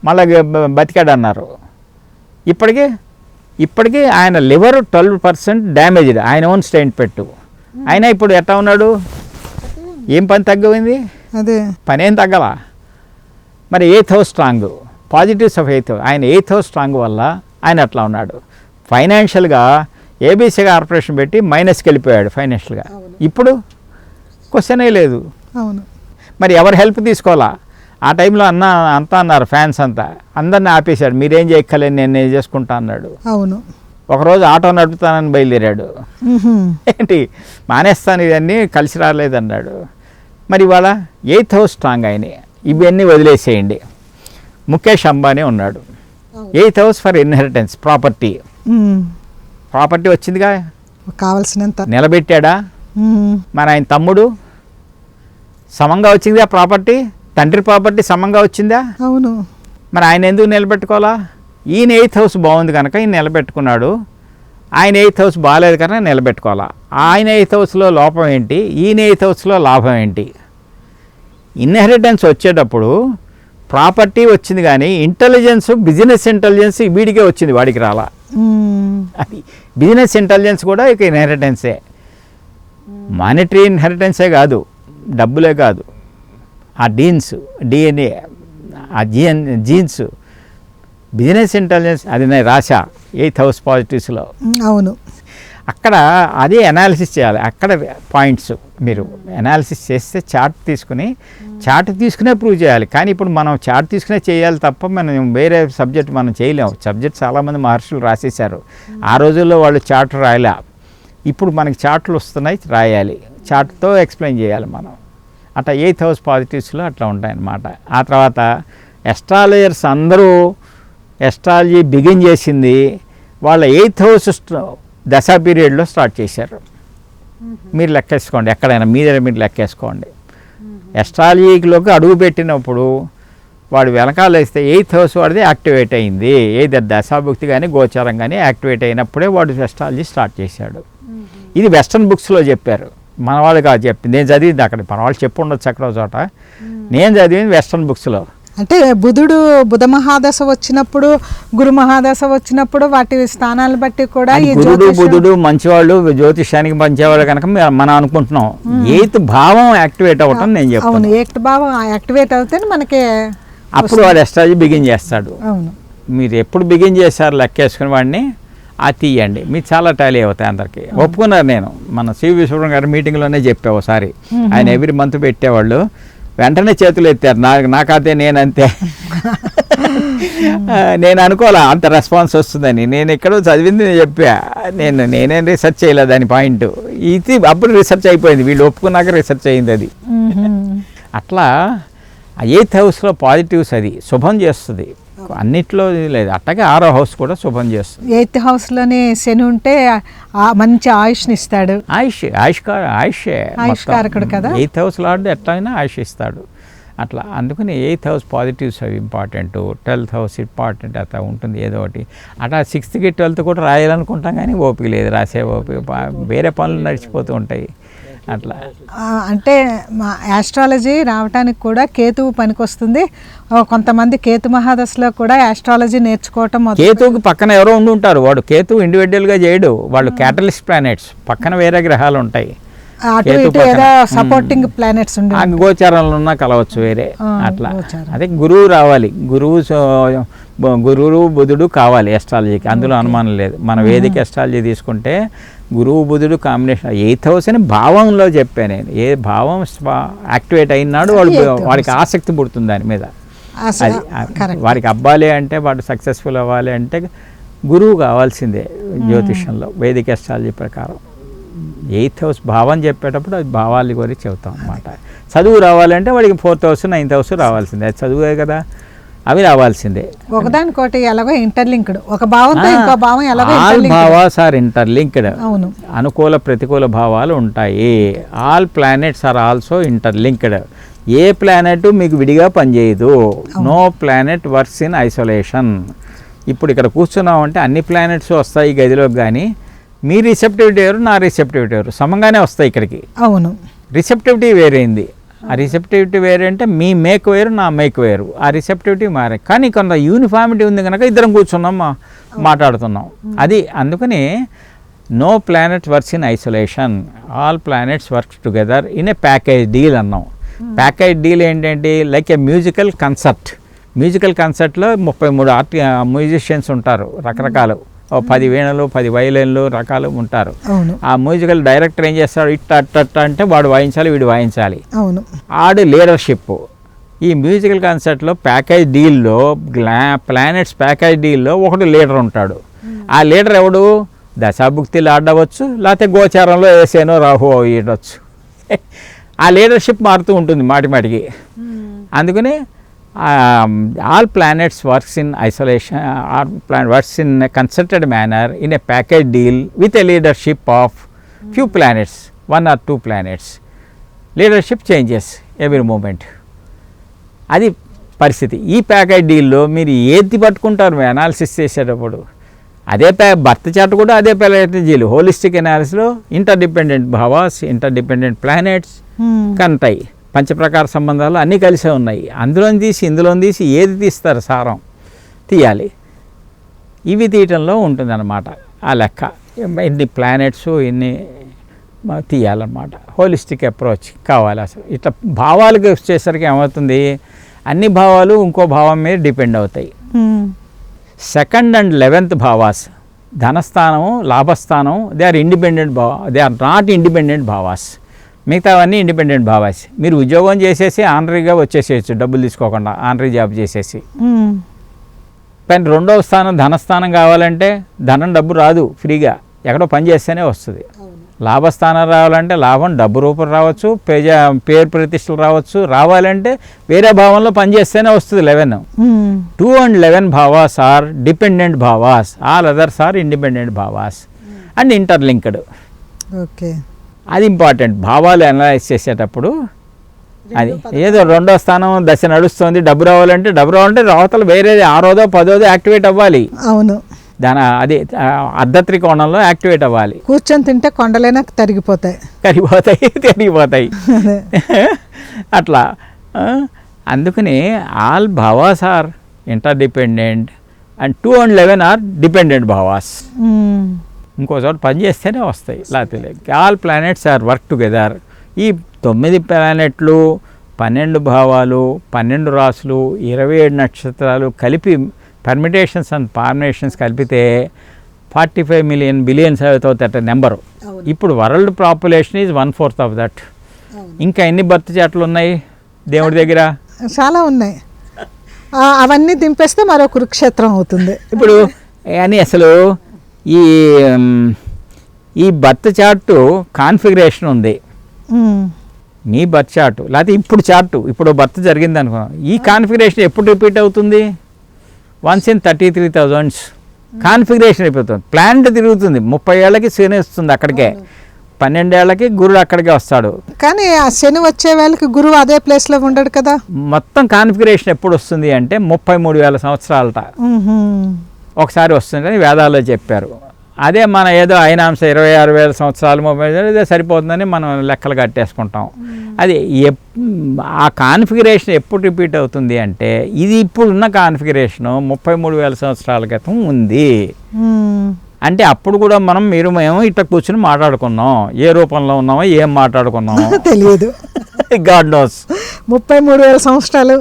మళ్ళీ బతికాడు అన్నారు. ఇప్పటికీ ఆయన లివర్ 12% డ్యామేజ్డ్, ఆయన ఓన్ స్టెంట్ పెట్టు. అయినా ఇప్పుడు ఎట్లా ఉన్నాడు, ఏం పని తగ్గింది, అదే పని ఏం తగ్గలా. మరి 8th house strong, positives of 8th, ఆయన 8th హౌస్ స్ట్రాంగ్ వల్ల ఆయన అట్లా ఉన్నాడు. ఫైనాన్షియల్గా ఏబీసీగా ఆపరేషన్ పెట్టి మైనస్కి వెళ్ళిపోయాడు ఫైనాన్షియల్గా. ఇప్పుడు క్వశ్చనే లేదు. అవును, మరి ఎవరు హెల్ప్ తీసుకోవాలా? ఆ టైంలో అంతా అన్నారు, ఫ్యాన్స్ అంతా అందరిని ఆపేశాడు, మీరేం చేయక్కర్లేదు నేను చేసుకుంటా అన్నాడు. అవును, ఒకరోజు ఆటో నడుపుతానని బయలుదేరాడు, ఏంటి మానేస్తాను ఇవన్నీ కలిసి రాలేదన్నాడు. మరి ఇవాళ 8th హౌస్ స్ట్రాంగ్ ఆయన, ఇవన్నీ వదిలేసేయండి. ముఖేష్ అంబానీ ఉన్నాడు, 8th house for inheritance, property వచ్చిందిగా, కావాల్సినంత నిలబెట్టాడా. మరి ఆయన తమ్ముడు సమంగా వచ్చిందిగా ప్రాపర్టీ, తండ్రి ప్రాపర్టీ సమంగా వచ్చిందా? అవును. మరి ఆయన ఎందుకు నిలబెట్టుకోవాలా? ఈయన 8th హౌస్ బాగుంది కనుక ఈయన నిలబెట్టుకున్నాడు, ఆయన 8th హౌస్ బాగాలేదు కనుక నిలబెట్టుకోవాలా. ఆయన 8th హౌస్లో లోపం ఏంటి, ఈయన 8th హౌస్లో లాభం ఏంటి? ఇన్హెరిటెన్స్ వచ్చేటప్పుడు ప్రాపర్టీ వచ్చింది కానీ ఇంటెలిజెన్స్, బిజినెస్ ఇంటెలిజెన్స్ వీడికే వచ్చింది, వాడికి రాలా. అది బిజినెస్ ఇంటెలిజెన్స్ కూడా ఇక ఇన్హెరిటెన్సే, మానిటరీ ఇన్హెరిటెన్సే కాదు, డబ్బులే కాదు, ఆ డిఎన్ఏ, ఆ జీన్స్, బిజినెస్ ఇంటెలిజెన్స్, అది నేను రాశా 8th హౌస్ పాజిటివ్స్లో. అవును, అక్కడ అదే అనాలిసిస్ చేయాలి. అక్కడ పాయింట్స్ మీరు అనాలిసిస్ చేస్తే చార్ట్ తీసుకునే ప్రూవ్ చేయాలి. కానీ ఇప్పుడు మనం చార్ట్ తీసుకునే చేయాలి తప్ప మనం వేరే సబ్జెక్ట్ మనం చేయలేము. సబ్జెక్ట్ చాలామంది మహర్షులు రాసేశారు, ఆ రోజుల్లో వాళ్ళు చార్ట్ రాయలే. ఇప్పుడు మనకి చార్ట్లు వస్తున్నాయి, రాయాలి. చార్ట్తో ఎక్స్ప్లెయిన్ చేయాలి మనం. అట్లా 8th house పాజిటివ్స్లో అట్లా ఉంటాయన్నమాట. ఆ తర్వాత ఎస్ట్రాలజర్స్ అందరూ ఎస్ట్రాలజీ బిగిన్ చేసింది వాళ్ళ 8th house దశా పీరియడ్లో స్టార్ట్ చేశారు. మీరు లెక్కేసుకోండి, ఎక్కడైనా మీరు లెక్కేసుకోండి. ఎస్ట్రాలజీలోకి అడుగు పెట్టినప్పుడు వాడు వెనకాల వేస్తే 8th house వాడిది యాక్టివేట్ అయింది. ఏదో దశాభుక్తి కానీ గోచారం కానీ యాక్టివేట్ అయినప్పుడే వాడు ఎస్ట్రాలజీ స్టార్ట్ చేశాడు. ఇది వెస్ట్రన్ బుక్స్లో చెప్పారు, మన వాళ్ళు కాదు చెప్పింది. నేను చదివింది అక్కడ, మన వాళ్ళు చెప్పు ఉండొచ్చు ఎక్కడో చోట, నేను చదివింది వెస్ట్రన్ బుక్స్లో. అంటే బుధ మహాదశ వచ్చినప్పుడు, గురు మహాదశ వచ్చినప్పుడు వాటి స్థానాలు బట్టి కూడా ఈ గురుడు బుధుడు మంచివాళ్ళు, జ్యోతిష్యానికి పంచేవాళ్ళు కనుక మనం అనుకుంటున్నాం 8th భావం యాక్టివేట్ అవ్వటం నేను చెప్తాను. అవును, 8th భావం యాక్టివేట్ అవుతే మనకి అప్పుడు వాడు ఎస్ట్రాలజీ బిగిన్ చేస్తాడు. అవును, మీరు ఎప్పుడు బిగిన్ చేశారు లెక్కేసుకుని వాడిని అది తీయండి, మీరు చాలా టాలీ అవుతాయి అందరికీ. ఒప్పుకున్నారు. నేను మన సివి విశ్వనాథ్ గారి మీటింగ్లోనే చెప్పా ఒకసారి, ఆయన ఎవ్రీ మంత్ పెట్టేవాళ్ళు, వెంటనే చేతులు ఎత్తారు. నాకైతే నేనంతే నేను అనుకోలే అంత రెస్పాన్స్ వస్తుందని. నేను ఎక్కడో చదివింది నేను చెప్పా, నేనేం రీసెర్చ్ చేయలేదు దాని పాయింట్. ఇది అప్పుడు రీసెర్చ్ అయిపోయింది, వీళ్ళు ఒప్పుకున్నాక రీసెర్చ్ అయింది అది. అట్లా 8th హౌస్లో పాజిటివ్స్ అది శుభం చేస్తుంది, అన్నిట్లో లేదు. అట్టగే 6వ హౌస్ కూడా శుభం చేస్తుంది. 8th హౌస్లోనే శని ఉంటే మంచి ఆయుష్ని ఇస్తాడు. ఆయుష్కారకుడు కదా. 8th హౌస్ లాడ్ ఎట్లయినా ఆయుష్ ఇస్తాడు. అట్లా అందుకని 8th హౌస్ పాజిటివ్స్ అవి ఇంపార్టెంట్, 12th హౌస్ ఇంపార్టెంట్. అట్లా ఉంటుంది ఏదో ఒకటి. అట్లా 6th-కి 12th కూడా రాయాలనుకుంటాం కానీ ఓపిక లేదు, రాసే ఓపిక, వేరే పనులు నడిచిపోతూ ఉంటాయి. అట్లా అంటే మా ఆస్ట్రాలజీ రావడానికి కూడా కేతువు పనికొస్తుంది. కొంతమంది కేతు మహాదశలో కూడా ఆస్ట్రాలజీ నేర్చుకోవటం. కేతువుకి పక్కన ఎవరో ఉండి ఉంటారు, వాడు కేతు ఇండివిజువల్గా చేయడు, వాళ్ళు క్యాటలిస్ట్ ప్లానెట్స్, పక్కన వేరే గ్రహాలు ఉంటాయి. అటు ఇటు ఏదో సపోర్టింగ్ ప్లానెట్స్ ఉండే గోచారంలో ఉన్నా కలవచ్చు వేరే. అట్లా అదే గురువు రావాలి, గురువు బుధుడు కావాలి ఎస్ట్రాలజీకి, అందులో అనుమానం లేదు. మన వేదిక ఎస్ట్రాలజీ తీసుకుంటే గురువు బుధుడు కాంబినేషన్ 8th హౌస్ అని భావంలో చెప్పాను నేను. ఏ భావం యాక్టివేట్ అయినాడు వాడికి ఆసక్తి పుడుతుంది దాని మీద. వాడికి అవ్వాలి అంటే, వాడు సక్సెస్ఫుల్ అవ్వాలి అంటే గురువు కావాల్సిందే జ్యోతిష్యంలో, వేదిక ఎస్ట్రాలజీ ప్రకారం. 8th హౌస్ భావం చెప్పేటప్పుడు అది భావాలు గురించి చెబుతాం అన్నమాట. చదువు రావాలంటే వాడికి 4th హౌస్ 9th హౌస్ రావాల్సిందే, అది చదువే కదా, అవి రావాల్సిందే. ఒకదానికోటి ఎలాగో ఇంటర్లింక్డ్, ఒక భావంతో ఇంకో భావం ఎలాగో భావాస్ ఆర్ ఇంటర్లింక్డ్. అవును, అనుకూల ప్రతికూల భావాలు ఉంటాయి. All planets are also interlinked. ఏ ప్లానెట్ మీకు విడిగా పనిచేయదు. No planet works in isolation. ఇప్పుడు ఇక్కడ కూర్చున్నామంటే అన్ని ప్లానెట్స్ వస్తాయి గదిలోకి, కానీ మీ రిసెప్టివిటీ వేరు, నా రిసెప్టివిటీ వేరు, సమంగానే వస్తాయి ఇక్కడికి. అవును, రిసెప్టివిటీ వేరైంది. ఆ రిసెప్టివిటీ వేరే అంటే మీ మేక్ వేరు, నా మేక్ వేరు, ఆ రిసెప్టివిటీ మారే. కానీ కొంత యూనిఫామిటీ ఉంది కనుక ఇద్దరం కూర్చున్నాం మాట్లాడుతున్నాం. అది అందుకని no planet works in isolation, all planets work together in a package deal అన్నాం. ప్యాకేజ్ డీల్ ఏంటంటే like a musical concert. Musical కన్సర్ట్లో 33 మ్యూజిషియన్స్ ఉంటారు, రకరకాలు, 10 వీణలు 10 వయలిన్లు రకాలు ఉంటారు. ఆ మ్యూజికల్ డైరెక్టర్ ఏం చేస్తాడు, ఇట్ట అంటే వాడు వాయించాలి, వీడు వాయించాలి. ఆడు లీడర్షిప్. ఈ మ్యూజికల్ కన్సర్ట్లో ప్యాకేజ్ డీల్లో, ప్లానెట్స్ ప్యాకేజ్ డీల్లో ఒకడు లీడర్ ఉంటాడు. ఆ లీడర్ ఎవడు, దశాభుక్తిలు ఆడవచ్చు, లేకపోతే గోచారంలో వేసేనో రాహు ఇవ్వచ్చు. ఆ లీడర్షిప్ మారుతూ ఉంటుంది మాటిమాటికి. అందుకని all planets works in isolation, works in a concerted manner in a package deal with a leadership of few planets, 1 or 2 planets. Leadership changes every moment. అది పరిస్థితి. ఈ ప్యాకేజ్ డీల్లో మీరు ఏది పట్టుకుంటారు మీ అనాలిసిస్ చేసేటప్పుడు, అదే బర్త్ చార్ట్ కూడా అదే ప్యాకేజీలు. హోలిస్టిక్ అనాలిసిస్లో ఇంటర్డిపెండెంట్ భావాస్, ఇంటర్డిపెండెంట్ ప్లానెట్స్ కంటాయి. పంచప్రకార సంబంధాలు అన్నీ కలిసే ఉన్నాయి. అందులోని తీసి ఇందులోని తీసి ఏది తీస్తారు సారం తీయాలి. ఇవి తీయటంలో ఉంటుందన్నమాట ఆ లెక్క. ఇన్ని ప్లానెట్స్ ఇన్ని తీయాలన్నమాట. హోలిస్టిక్ అప్రోచ్ కావాలి. అసలు ఇట్లా భావాలకు వచ్చేసరికి ఏమవుతుంది, అన్ని భావాలు ఇంకో భావం మీద డిపెండ్ అవుతాయి. 2nd and 11th భావాస్, ధనస్థానము లాభస్థానం, they are independent they are not independent bhavas. మిగతావన్నీ ఇండిపెండెంట్ భావాస్. మీరు ఉద్యోగం చేసేసి ఆనరీగా వచ్చేసేయచ్చు, డబ్బులు తీసుకోకుండా, ఆనరీ జాబ్ చేసేసి. కానీ 2వ స్థానం ధనస్థానం కావాలంటే ధనం డబ్బు రాదు ఫ్రీగా, ఎక్కడో పని చేస్తేనే వస్తుంది. లాభస్థానం రావాలంటే లాభం డబ్బు రూపం రావచ్చు, పేరు ప్రతిష్టలు రావచ్చు. రావాలంటే వేరే భావంలో పనిచేస్తేనే వస్తుంది 11. 2 and 11 bhavas are dependent bhavas, all others are independent bhavas and interlinked. Okay, అది ఇంపార్టెంట్. భావాలు అనలైజ్ చేసేటప్పుడు అది ఏదో 2వ స్థానం దశ నడుస్తుంది, డబ్బు రావాలంటే రావతలు వేరేది 6వ 10వ యాక్టివేట్ అవ్వాలి. అవును, అది అర్ధత్రికోణంలో యాక్టివేట్ అవ్వాలి. కూర్చొని తింటే కొండలైనా తరిగిపోతాయి. అట్లా అందుకని all bhavas are inter dependent and 2 and 11 are dependent bhavas. ఇంకో చోట పని చేస్తేనే వస్తాయి, లేకపోతే all planets are work together. ఈ 9 ప్లానెట్లు, 12 భావాలు, 12 రాసులు, 27 నక్షత్రాలు కలిపి పర్మిటేషన్స్ అండ్ పార్మినేషన్స్ కలిపితే 45 million బిలియన్స్ అవుతుంది నెంబరు. ఇప్పుడు world population is 1/4 of that. ఇంకా ఎన్ని బర్త్ చాట్లు ఉన్నాయి దేవుడి దగ్గర? చాలా ఉన్నాయి. అవన్నీ దింపేస్తే మరో కురుక్షేత్రం అవుతుంది. ఇప్పుడు అని అసలు ఈ బర్త్ చార్టు కాన్ఫిగరేషన్ ఉంది. మీ బర్త్ చార్టు లేకపోతే ఇప్పుడు చార్టు, ఇప్పుడు బర్త్ జరిగింది అనుకో, ఈ కాన్ఫిగరేషన్ ఎప్పుడు రిపీట్ అవుతుంది? వన్స్ ఇన్ 33,000 కాన్ఫిగరేషన్ అయిపోతుంది. ప్లానెట్ తిరుగుతుంది. 30 ఏళ్ళకి శని వస్తుంది అక్కడికే, 12 ఏళ్ళకి గురుడు అక్కడికే వస్తాడు. కానీ ఆ శని వచ్చే వేళకి గురువు అదే ప్లేస్లో ఉండడు కదా. మొత్తం కాన్ఫిగరేషన్ ఎప్పుడు వస్తుంది అంటే 33,000 సంవత్సరాలట ఒకసారి వస్తుంది అని వేదాల్లో చెప్పారు. అదే మన ఏదో అయినాంశ 26,000 సంవత్సరాలు 30,000 ఇదే సరిపోతుందని మనం లెక్కలు కట్టేసుకుంటాం. అది ఆ కాన్ఫిగరేషన్ ఎప్పుడు రిపీట్ అవుతుంది అంటే ఇది ఇప్పుడున్న కాన్ఫిగరేషను 33,000 సంవత్సరాల క్రితం ఉంది. అంటే అప్పుడు కూడా మేము ఇట్లా కూర్చుని మాట్లాడుకున్నాం. ఏ రూపంలో ఉన్నామో ఏం మాట్లాడుకున్నామో తెలియదు. God knows. 33,000 సంవత్సరాలు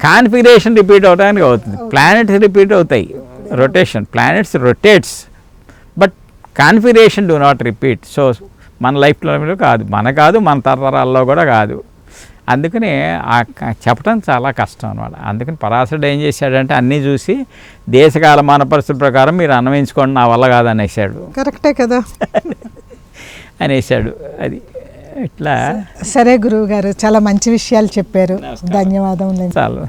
కాన్ఫిగరేషన్ రిపీట్ అవడానికి అవుతుంది. ప్లానెట్స్ రిపీట్ అవుతాయి, rotation, planets rotates, but configuration do not repeat. So మన లైఫ్లో కాదు, మన తరాల్లో కూడా కాదు. అందుకని చెప్పడం చాలా కష్టం అనమాట. అందుకని పరాశరుడు ఏం చేశాడంటే అన్నీ చూసి దేశకాలమాన పరిస్థితుల ప్రకారం మీరు అన్వయించుకోండి, నా వల్ల కాదు అనేసాడు. కరెక్టే కదా అనేసాడు. అది ఇట్లా. సరే గురువు గారు, చాలా మంచి విషయాలు చెప్పారు. ధన్యవాదములు. చాలా.